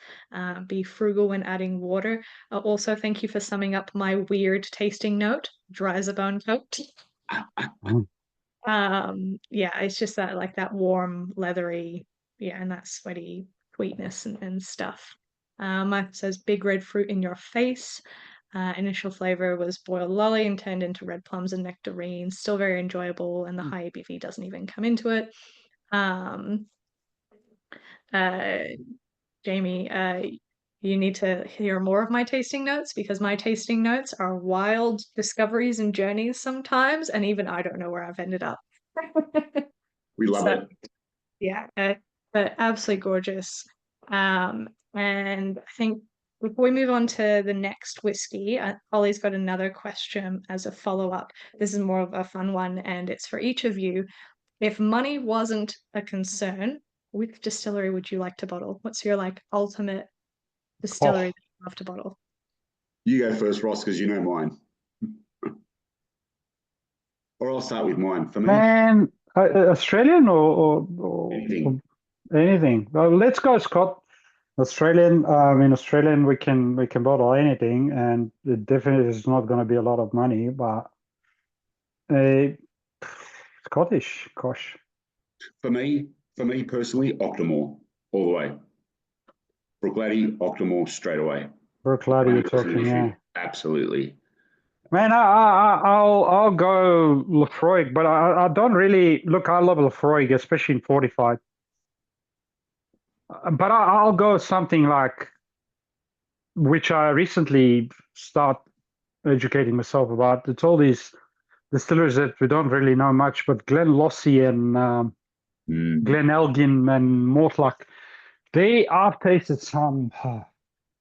Be frugal when adding water. Also, thank you for summing up my weird tasting note: dry as a bone coat. Yeah, it's just that like that warm, leathery, yeah, and that sweaty sweetness and stuff. Mine says big red fruit in your face. Initial flavor was boiled lolly and turned into red plums and nectarines. Still very enjoyable, and the high ABV doesn't even come into it. Um, uh, Jamie, you need to hear more of my tasting notes because my tasting notes are wild discoveries and journeys sometimes, and even I don't know where I've ended up. We love it. Yeah, but absolutely gorgeous. And I think before we move on to the next whiskey, Ollie's got another question as a follow-up. This is more of a fun one, and it's for each of you. If money wasn't a concern, which distillery would you like to bottle? What's your like ultimate distillery that you love to bottle? You go first, Ross, because you know mine. Or I'll start with mine. For me, Man, Australian or anything. anything. Well, let's go, Scott. Australian. In Australian, we can bottle anything, and it definitely is not going to be a lot of money, but Scottish, gosh. For me personally, Octomore, all the way. Bruichladdich, Octomore, straight away. Bruichladdich, you're talking, yeah. Absolutely. Man, I'll go Lefroy, but I don't really look. I love Lefroy, especially in fortified. But I'll go something like, which I recently start educating myself about. It's all these distillers that we don't really know much, but Glenlossie and Glen Elgin and Mortlach, I've tasted some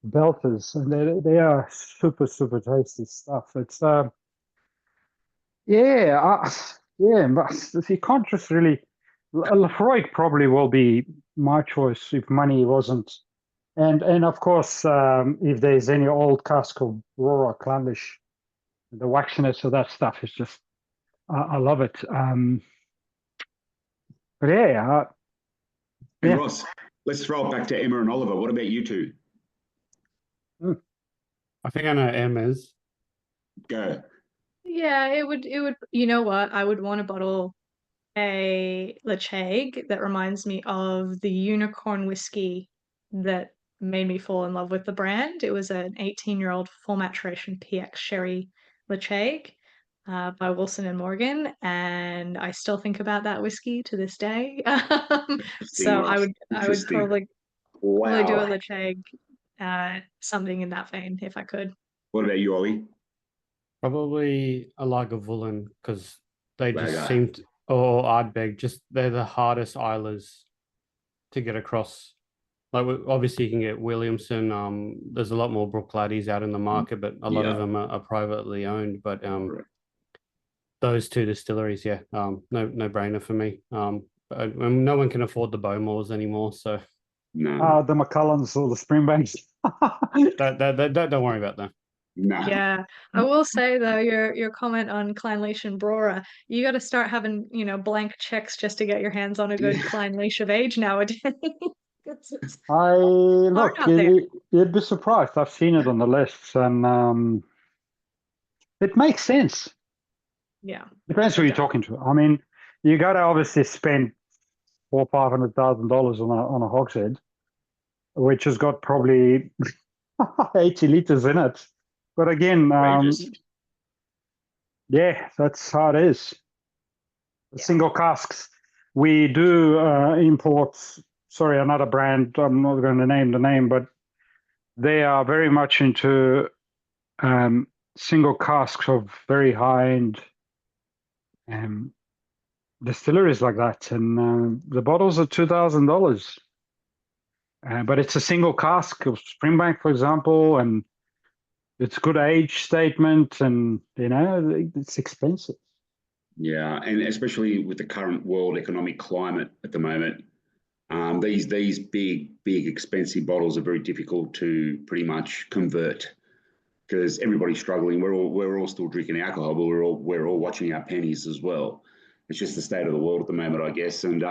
belters, and they are super tasty stuff. It's yeah, but you can't just really. Lefroy probably will be my choice if money wasn't, and of course, if there's any old cask of Aurora Clondish, the waxiness of that stuff is just, I love it. But yeah, Hey, Ross, let's throw it back to Emma and Oliver. What about you two? I think I know Emma's. Go. Yeah, it would, you know what? I would want to bottle a Lechaig that reminds me of the unicorn whiskey that made me fall in love with the brand. It was an 18-year-old full maturation PX sherry Lechaig by Wilson and Morgan, and I still think about that whiskey to this day. So I would probably do a Lechaig, something in that vein if I could. What about you, Ollie? Probably a Lagavulin because they just seem to, or Ardbeg, just they're the hardest Islers to get across. Like obviously you can get Williamson. There's a lot more Bruichladdich out in the market, but a lot of them are privately owned. But those two distilleries, no brainer for me. No one can afford the Bowmores anymore, so no. The McCullens or the Springbanks. Don't worry about that. No. Yeah, I will say though, your comment on Clynelish and Brora, you got to start having blank checks just to get your hands on a good Clynelish of age nowadays. You'd be surprised. I've seen it on the lists, and it makes sense. Yeah, depends who you're talking to. I mean, you got to obviously spend $400,000-500,000 on a hogshead, which has got probably 80 liters in it. But again, yeah, that's how it is. Yeah. Single casks. We do import, sorry, another brand. I'm not going to name the name, but they are very much into single casks of very high-end distilleries like that. And the bottles are $2,000. But it's a single cask of Springbank, for example, and it's good age statement, and it's expensive. Yeah, and especially with the current world economic climate at the moment, these big expensive bottles are very difficult to pretty much convert because everybody's struggling. We're all still drinking alcohol, but we're all watching our pennies as well. It's just the state of the world at the moment, I guess. And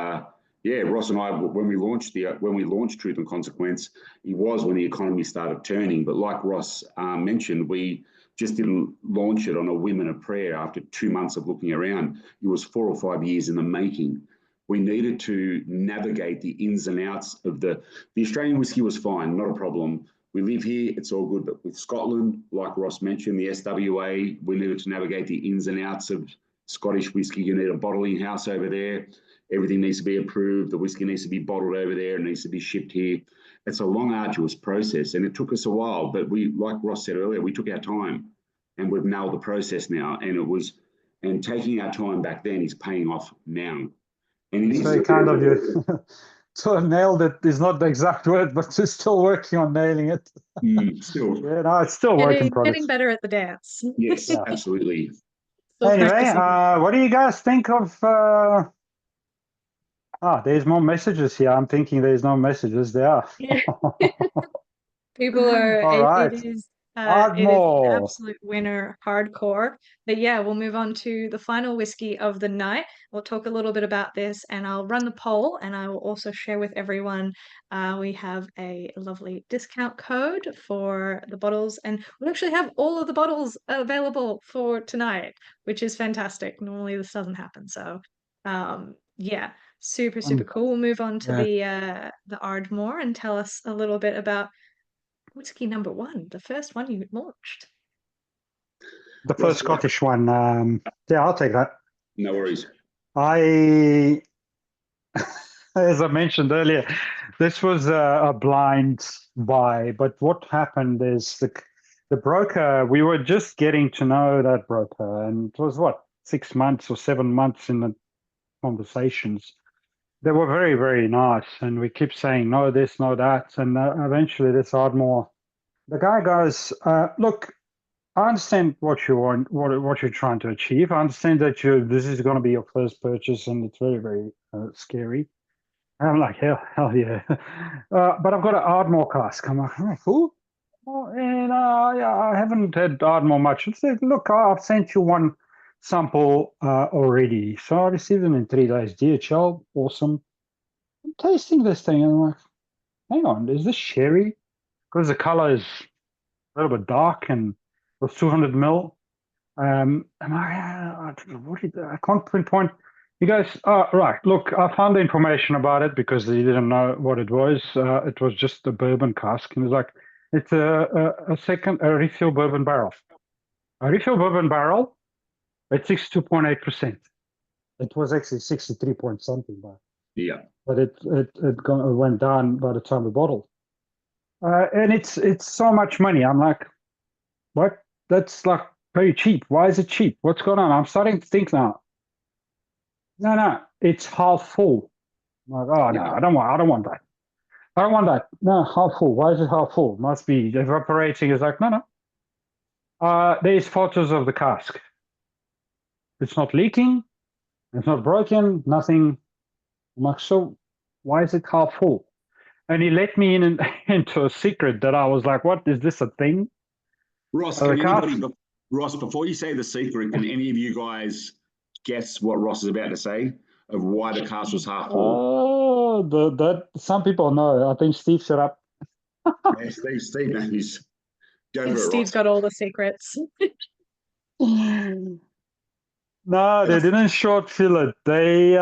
yeah, Ross and I, when we launched Truth and Consequence, it was when the economy started turning. But like Ross mentioned, we just didn't launch it on a whim and a prayer after 2 months of looking around. It was 4 or 5 years in the making. We needed to navigate the ins and outs of the Australian whiskey was fine, not a problem. We live here, it's all good. But with Scotland, like Ross mentioned, the SWA, we needed to navigate the ins and outs of Scottish whiskey. You need a bottling house over there. Everything needs to be approved. The whiskey needs to be bottled over there. It needs to be shipped here. It's a long, arduous process, and it took us a while. But we, like Ross said earlier, we took our time, and we've nailed the process now. And taking our time back then is paying off now. And it's very kind of you. So nailed it is not the exact word, but you're still working on nailing it. Still. Yeah, no, it's still work in progress. Getting better at the dance. Yes, yeah. Absolutely. Anyway, what do you guys think of... there's more messages here. I'm thinking there's no messages there. People are... All right. It is an absolute winner, hardcore. But yeah, we'll move on to the final whiskey of the night. We'll talk a little bit about this, and I'll run the poll, and I will also share with everyone. We have a lovely discount code for the bottles, and we actually have all of the bottles available for tonight, which is fantastic. Normally this doesn't happen, so yeah, super cool. We'll move on to the Ardmore and tell us a little bit about whiskey number 1, the first one you launched. The first Scottish one. Yeah, I'll take that. No worries. As I mentioned earlier, this was a blind buy. But what happened is the broker, we were just getting to know that broker. And it was, 6 months or 7 months in the conversations. They were very, very nice, and we keep saying no this, no that, and eventually this Ardmore, the guy goes, look, I understand what you want, what you're trying to achieve. I understand that this is going to be your first purchase, and it's very, very scary. And I'm like, hell yeah. But I've got an Ardmore cask. I'm like, who? And I haven't had Ardmore much. I said, look, I've sent you one sample already. So I received it in 3 days. DHL, awesome. I'm tasting this thing, and I'm like, hang on, is this sherry? Because the color is a little bit dark, and it was 200 ml. And I can't pinpoint. He goes, right, look, I found the information about it because he didn't know what it was. It was just a bourbon cask. And he's like, it's a refill bourbon barrel. A refill bourbon barrel at 62.8%. It was actually 63 point something, but it went down by the time we bottled. And it's so much money. I'm like, what? That's like very cheap. Why is it cheap? What's going on? I'm starting to think now. No, it's half full. I'm like, oh no, I don't want that. I don't want that. No, half full. Why is it half full? Must be evaporating. It's like, no. There's photos of the cask. It's not leaking. It's not broken. Nothing. I'm like, so why is it half full? And he let me into a secret that I was like, what, is this a thing? Ross, Ross, before you say the secret, can any of you guys guess what Ross is about to say of why the cask was half full? Oh, that some people know. I think Steve shut up. Yeah, Steve knows. Steve's got all the secrets. No, they didn't short fill it. They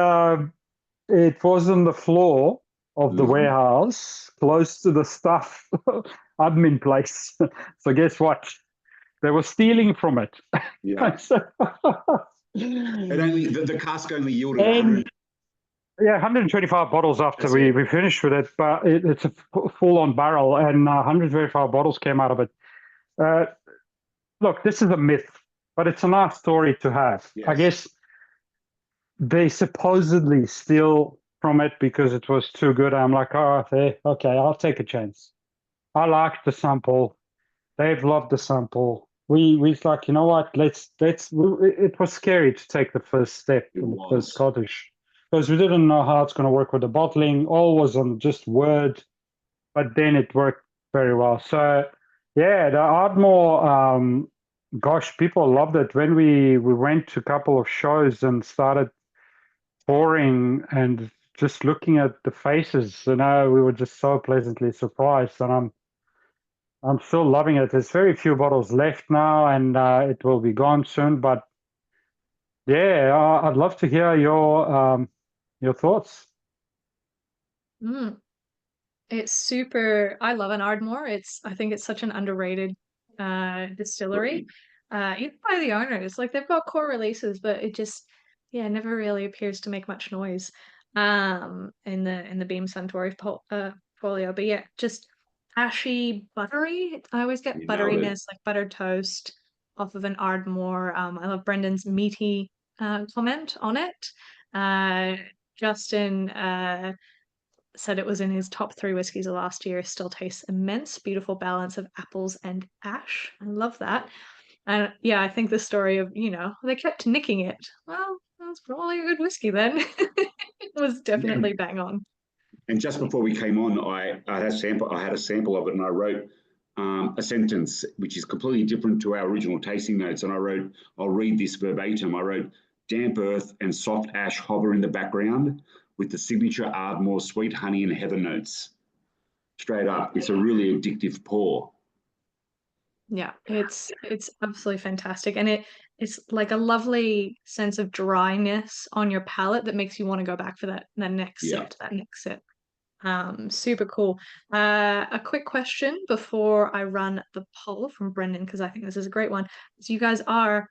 it was on the floor of the Mhm. warehouse, close to the stuff admin place. So guess what? They were stealing from it. Yeah. So- It only the cask only yielded and 100. yeah, 125 bottles after That's we, it. we finished with it, but it's a full-on barrel, and 125 bottles came out of it. Uh, Look, this is a myth, but it's a nice story to have. I Yes. guess they supposedly steal from it because it was too good. I'm like, oh, okay, I'll take a chance. I liked the sample. They've loved the sample. We like, you know what? Let's. It was scary to take the first step It in the first was. Scottish because we didn't know how it's going to work with the bottling. All was on just word, but then it worked very well. So yeah, the Ardmore. Gosh, people loved it when we went to a couple of shows and started pouring and just looking at the faces. You know, we were just so pleasantly surprised, and I'm still loving it. There's very few bottles left now, and it will be gone soon. But yeah, I'd love to hear your thoughts. Mm. It's super. I love an Ardmore. I think it's such an underrated distillery. Even by the owners. Like they've got core releases, but it just yeah, never really appears to make much noise. In the Beam Suntory portfolio. But yeah, just ashy, buttery. I always get You nailed it. butteriness, like buttered toast off of an Ardmore. I love Brendan's meaty comment on it. Uh Justin said it was in his top 3 whiskies of last year. Still tastes immense, beautiful balance of apples and ash. I love that. And yeah, I think the story of, they kept nicking it. Well, that's probably a good whiskey then. It was Yeah. definitely bang on. And just before we came on, I had a sample. I had a sample of it, and I wrote a sentence which is completely different to our original tasting notes. And I wrote, I'll read this verbatim. I wrote, damp earth and soft ash hover in the background with the signature Ardmore sweet honey and heather notes. Straight up, it's a really addictive pour. Yeah, it's absolutely fantastic. And it's like a lovely sense of dryness on your palate that makes you want to go back for that next Yeah. sip, that next sip. Super cool. A quick question before I run the poll from Brendan, because I think this is a great one. So you guys are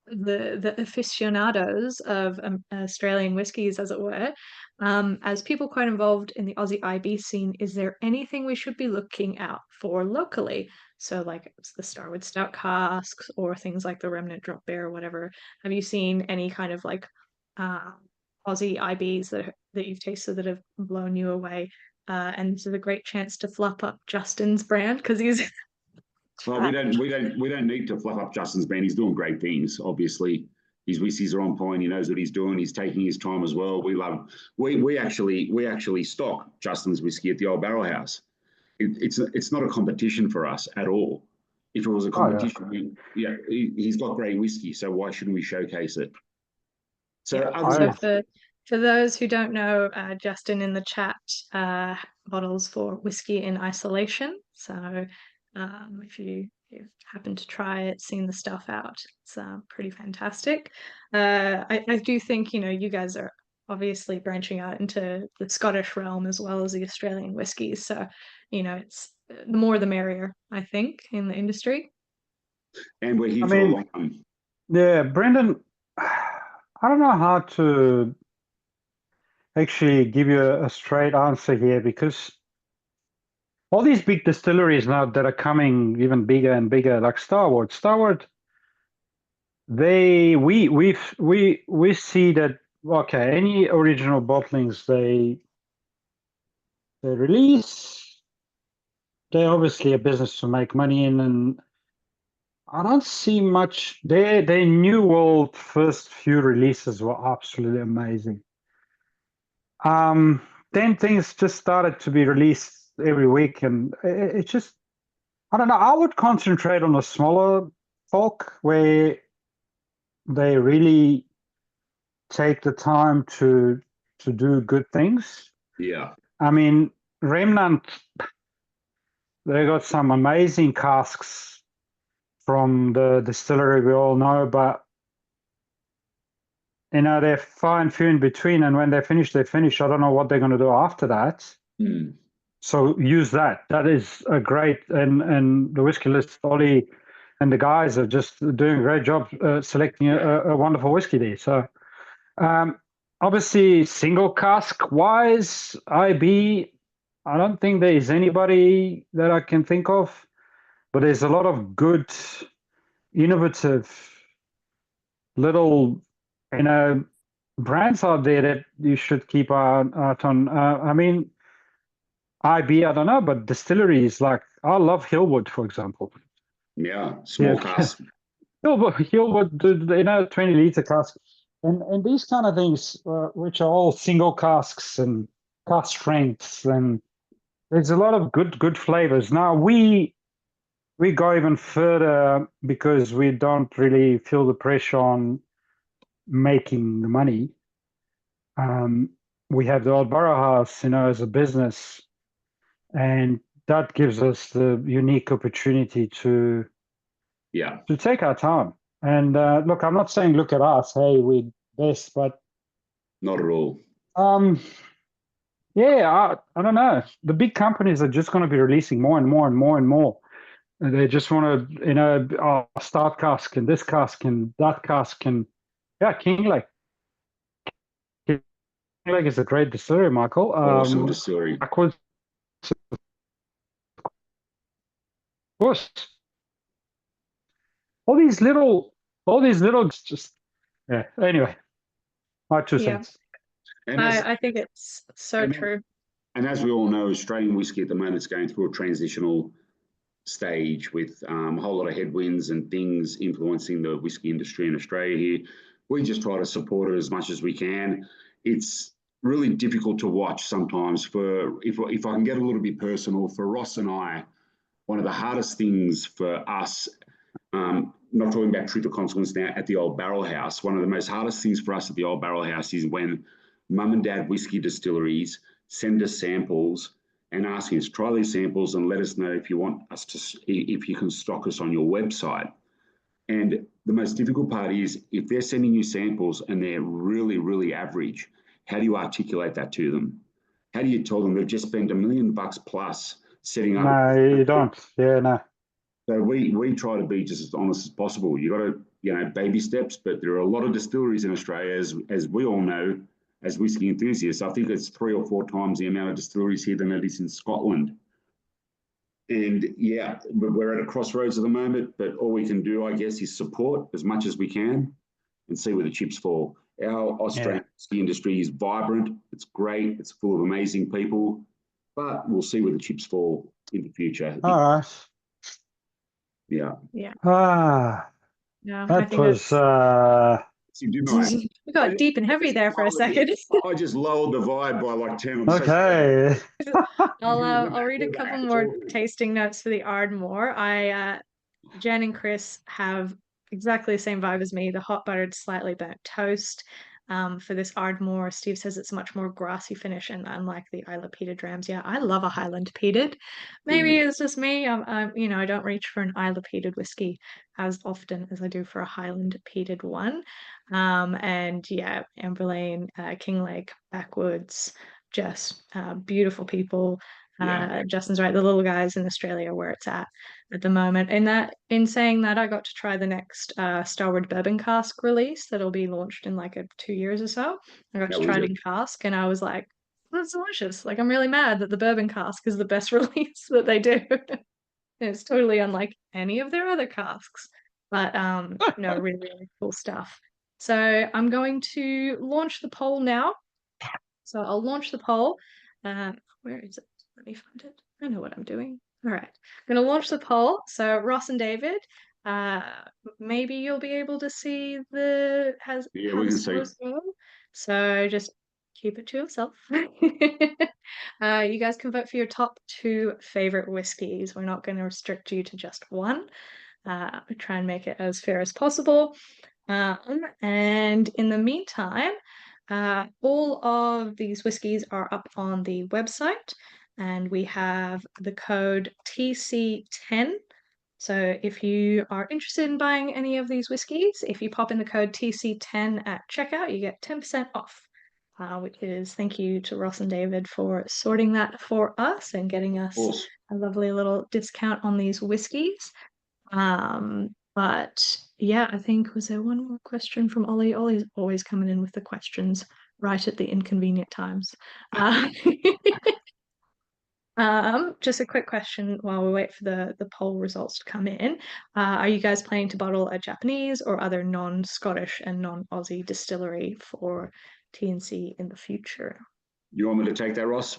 the aficionados of Australian whiskies, as it were. As people quite involved in the Aussie IB scene, is there anything we should be looking out for locally? So, like it's the Starwood Stout casks or things like the Remnant Drop Bear or whatever. Have you seen any kind of like uh, Aussie IBs that you've tasted that have blown you away? And this is a great chance to flop up Justin's brand because he's Well, we don't need to fluff up Justin's brand. He's doing great things. Obviously, his whiskies are on point. He knows what he's doing. He's taking his time as well. We actually stock Justin's whiskey at the Old Barrelhouse. It's not a competition for us at all. If it was a competition, he's got great whiskey. So why shouldn't we showcase it? So So for those who don't know, Justin in the chat bottles for whiskey in isolation. So if you've happened to try it, seen the stuff out, it's pretty fantastic. I do think you guys are obviously branching out into the Scottish realm as well as the Australian whiskies. So it's the more the merrier, I think, in the industry. and we're here for a long time. Yeah, Brendan, I don't know how to actually give you a straight answer here because all these big distilleries now that are coming even bigger and bigger, like Starward, we see that okay, any original bottlings they release, they're obviously a business to make money in, and I don't see much. Their New World first few releases were absolutely amazing. Then things just started to be released every week, and it just, I don't know. I would concentrate on the smaller folk where they really take the time to do good things. Yeah. I mean, Remnant, they got some amazing casks from the distillery we all know, but they're fine few in between, and when they finish, they finish. I don't know what they're going to do after that. Mm. So use that. That is a great, and the whiskey list, Ollie and the guys are just doing a great job selecting a wonderful whiskey there. So obviously single cask wise, IB, I don't think there is anybody that I can think of, but there's a lot of good, innovative little, brands out there that you should keep out on. I mean, IB, I don't know, but distilleries, like I love Hillwood, for example. Yeah, small cask. Hillwood, 20-liter cask, and these kind of things, which are all single casks and cask strengths, and there's a lot of good flavors. Now we go even further because we don't really feel the pressure on making the money. We have the Old Barrelhouse, as a business, and that gives us the unique opportunity to take our time. And look, I'm not saying look at us, hey, we're best, but not at all. Yeah, I don't know. The big companies are just going to be releasing more and more and more and more. And they just want to, start cask and this cask and that cask and Kinglake. Kinglake is a great distillery, Michael. Awesome distillery. Backwards, of course. All these little, just Anyway, my 2 cents. I think it's so true. And as we all know, Australian whiskey at the moment is going through a transitional stage with a whole lot of headwinds and things influencing the whiskey industry in Australia here. We just try to support it as much as we can. It's really difficult to watch sometimes. If I can get a little bit personal, for Ross and I, one of the hardest things for us, not talking about Truth or Consequence now, at the Old Barrelhouse, one of the most hardest things for us at the Old Barrelhouse is when mum and dad whiskey distilleries send us samples and asking us, try these samples and let us know if you want us to, if you can stock us on your website. And the most difficult part is if they're sending you samples and they're really, really average, how do you articulate that to them? How do you tell them they've just spent $1 million plus setting up? No, you don't. Yeah, no. So we try to be just as honest as possible. You got to, baby steps, but there are a lot of distilleries in Australia, as we all know, as whiskey enthusiasts. I think it's 3 or 4 times the amount of distilleries here than it is in Scotland. And we're at a crossroads at the moment, but all we can do, I guess, is support as much as we can and see where the chips fall. Our Australian whiskey industry is vibrant. It's great. It's full of amazing people, but we'll see where the chips fall in the future. All right. Yeah. That was we got deep and heavy there for a second. I just lowered the vibe by like 10. Okay. I'll read a couple more tasting notes for the Ardmore. Jen and Chris have exactly the same vibe as me. The hot buttered, slightly burnt toast. For this Ardmore, Steve says it's much more grassy finish, and unlike the Isla peated rams, I love a Highland peated. Maybe it's just me. I don't reach for an Isla peated whiskey as often as I do for a Highland peated one. Amber Lane, Kinglake, Backwoods, just beautiful people. Justin's right. The little guys in Australia where it's at the moment. In saying that, I got to try the next Starward Bourbon cask release that'll be launched in like 2 years or so. I got to try it in cask, and I was like, that's delicious. Like, I'm really mad that the bourbon cask is the best release that they do. It's totally unlike any of their other casks, but really, really cool stuff. So I'm going to launch the poll now. So I'll launch the poll. Where is it? Let me find it. I know what I'm doing. All right. I'm going to launch the poll. So Ross and David, maybe you'll be able to see we can see. So just keep it to yourself. You guys can vote for your top 2 favorite whiskeys. We're not going to restrict you to just one. We try and make it as fair as possible. And in the meantime, all of these whiskeys are up on the website, and we have the code TC10 So if you are interested in buying any of these whiskies, if you pop in the code TC10 at checkout, you get 10% off, which is thank you to Ross and David for sorting that for us and getting us a lovely little discount on these whiskies. But yeah, I think, was there one more question from Ollie? Ollie's always coming in with the questions right at the inconvenient times. Just a quick question while we wait for the poll results to come in. Are you guys planning to bottle a Japanese or other non-Scottish and non-Aussie distillery for TNC in the future? You want me to take that, Ross?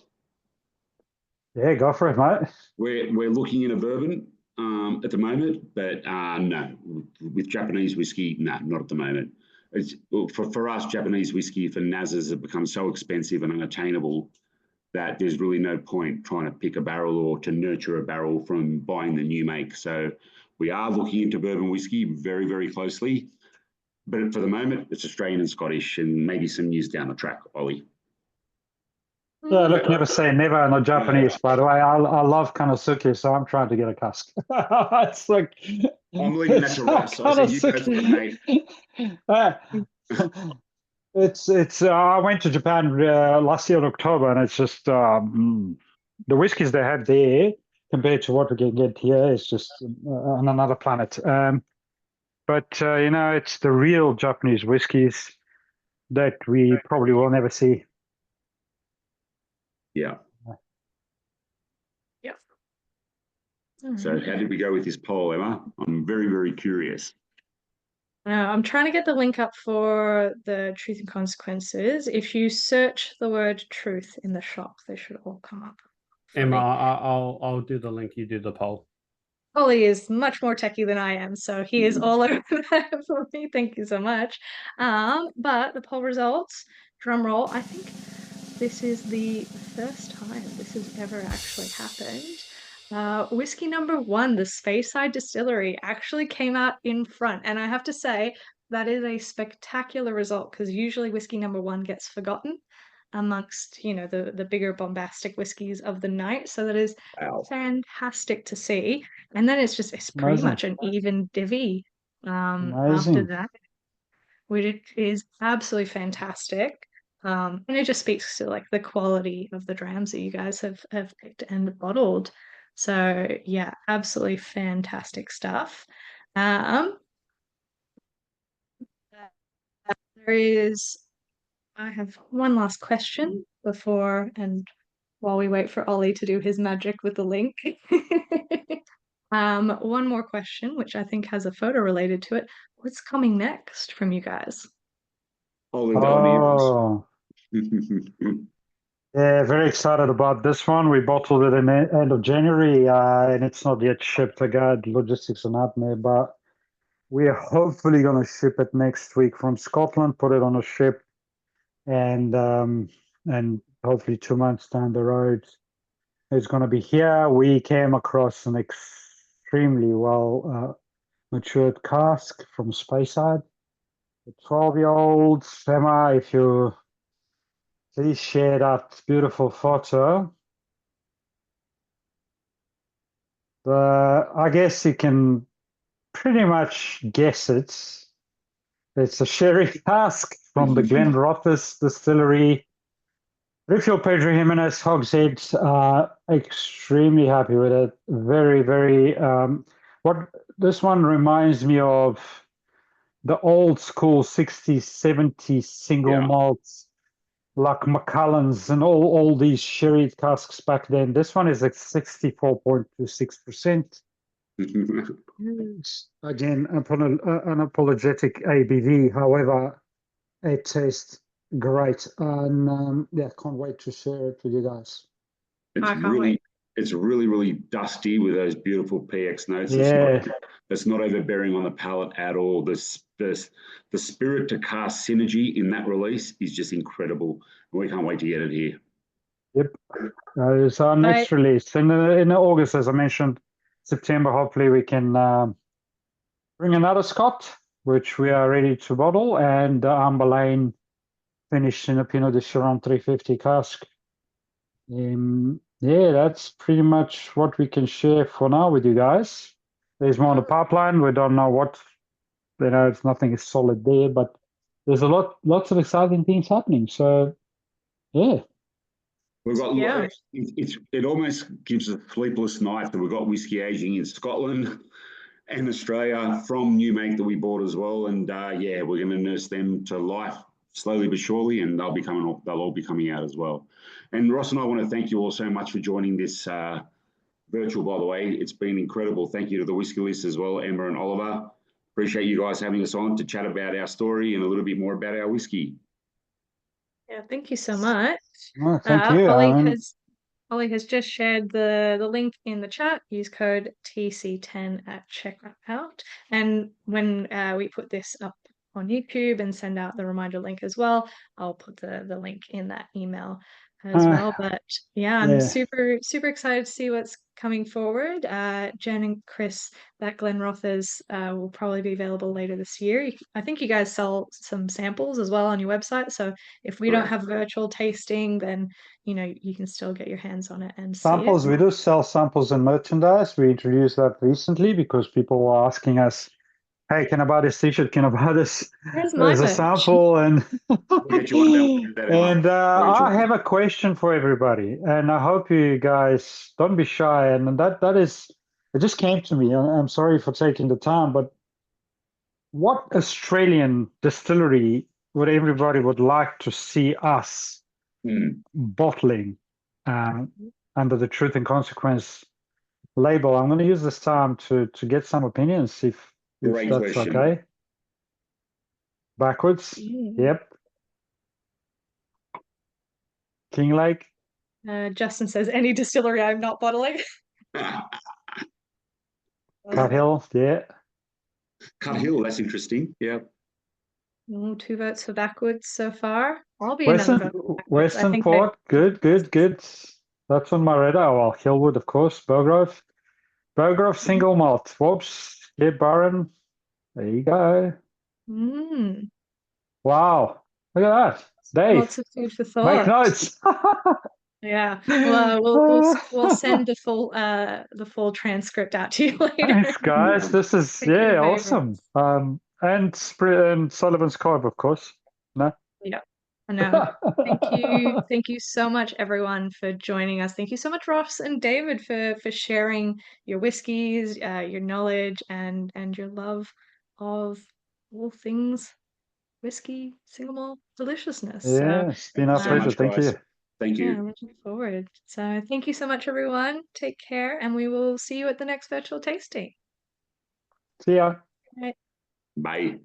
Yeah, go for it, mate. We're looking in a bourbon at the moment, but no, with Japanese whiskey, no, not at the moment. It's, for us, Japanese whiskey for NASs have become so expensive and unattainable that there's really no point trying to pick a barrel or to nurture a barrel from buying the new make. So we are looking into bourbon whiskey very, very closely. But for the moment, it's Australian and Scottish and maybe some years down the track, Ollie. Yeah, look, never say never on the Japanese, by the way. I love Kanosuke, so I'm trying to get a cask. It's like... I'm leaving that to Ross. I said, you go for it, mate. It's I went to Japan last year in October, and it's just the whiskies they have there compared to what we can get here is just on another planet. But you know, it's the real Japanese whiskies that we probably will never see. Yeah. Yeah. So how did we go with this poll, Emma? I'm very, very curious. I'm trying to get the link up for the Truth and Consequences. If you search the word truth in the shop, they should all come up. Emma, I'll do the link, you do the poll. Ollie is much more techie than I am, so he is all over that for me. Thank you so much. But the poll results, drum roll, I think this is the first time this has ever actually happened. Whiskey number 1, the Speyside Distillery, actually came out in front. And I have to say, that is a spectacular result because usually whiskey number 1 gets forgotten amongst, you know, the bigger bombastic whiskies of the night. So that is fantastic to see. And then it's pretty much an even divvy after that, which is absolutely fantastic. And it just speaks to like the quality of the drams that you guys have picked and bottled. So yeah, absolutely fantastic stuff. I have one last question before and while we wait for Ollie to do his magic with the link. One more question, which I think has a photo related to it. What's coming next from you guys? Oh. Yeah, very excited about this one. We bottled it in the end of January, and it's not yet shipped. Again, logistics are nightmare, but we are hopefully going to ship it next week from Scotland. Put it on a ship, and hopefully 2 months down the road, it's going to be here. We came across an extremely well matured cask from Speyside. The 12-year-old. Emma, if you please share that beautiful photo. I guess you can pretty much guess it. It's a sherry cask from the Glenrothes Distillery. Refill Pedro Jimenez Hogshead. Extremely happy with it. Very, very. What this one reminds me of the old school 60s, 70s single malts, like Macallan's and all these sherry casks back then. This one is like 64.26%. Again, unapologetic ABV. However, it tastes great, and yeah, can't wait to share it with you guys. It's really, really dusty with those beautiful PX notes. Yeah. It's not overbearing on the palate at all. The spirit to cask synergy in that release is just incredible. We can't wait to get it here. Yep. It's our next release in August, as I mentioned. September, hopefully we can bring another Scott, which we are ready to bottle, and Amber Lane finished in a Pinot de Chiron 350 cask. Yeah, that's pretty much what we can share for now with you guys. There's more on the pipeline. We don't know what, it's nothing is solid there, but there's lots of exciting things happening. So, yeah. We've got it almost gives us sleepless nights that we've got whiskey aging in Scotland and Australia from new make that we bought as well. And we're going to nurse them to life slowly but surely, and they'll all be coming out as well. And Ross and I want to thank you all so much for joining this virtual, by the way. It's been incredible. Thank you to the Whisky List as well, Emma and Oliver. Appreciate you guys having us on to chat about our story and a little bit more about our whiskey. Yeah, thank you so much. Oh, thank you. Ollie has just shared the link in the chat. Use code TC10 at checkout. And when we put this up on YouTube and send out the reminder link as well, I'll put the link in that email as well. But I'm super excited to see what's coming forward. Jen and Chris, that Glenrothes will probably be available later this year. I think you guys sell some samples as well on your website, so if we don't have virtual tasting, then you can still get your hands on it and samples. see it. We do sell samples and merchandise. We introduced that recently because people were asking us, hey, can I buy this t-shirt? Can I buy this as a sample? And I have a question for everybody, and I hope you guys don't be shy. And that is, it just came to me. I'm sorry for taking the time, but what Australian distillery would everybody would like to see us bottling under the Truth and Consequence label? I'm going to use this time to get some opinions, if that's question. Okay. Backwards. Yep. Kinglake. Justin says any distillery I'm not bottling. Cut Hill. Yeah. Cut Hill. That's interesting. Yeah. 2 votes for Backwards so far. I'll be Western Port. Good. That's on my radar. Well, Hillwood, of course. Bogrove single malt. Whoops. Yeah, Baron. There you go. Wow. Look at that. Dave. Lots of food for thought. Make notes. Yeah. Well, we'll send the full transcript out to you later. Thanks, guys. This is awesome. And Sullivan's Cove, of course. No. Yeah. I know. Thank you so much, everyone, for joining us. Thank you so much, Ross and David, for sharing your whiskies, your knowledge, and your love of all things whiskey, single malt deliciousness. Yeah, it's been our pleasure. Thank you. Thank you. Yeah, looking forward. So thank you so much, everyone. Take care, and we will see you at the next virtual tasting. See ya. Bye. Bye.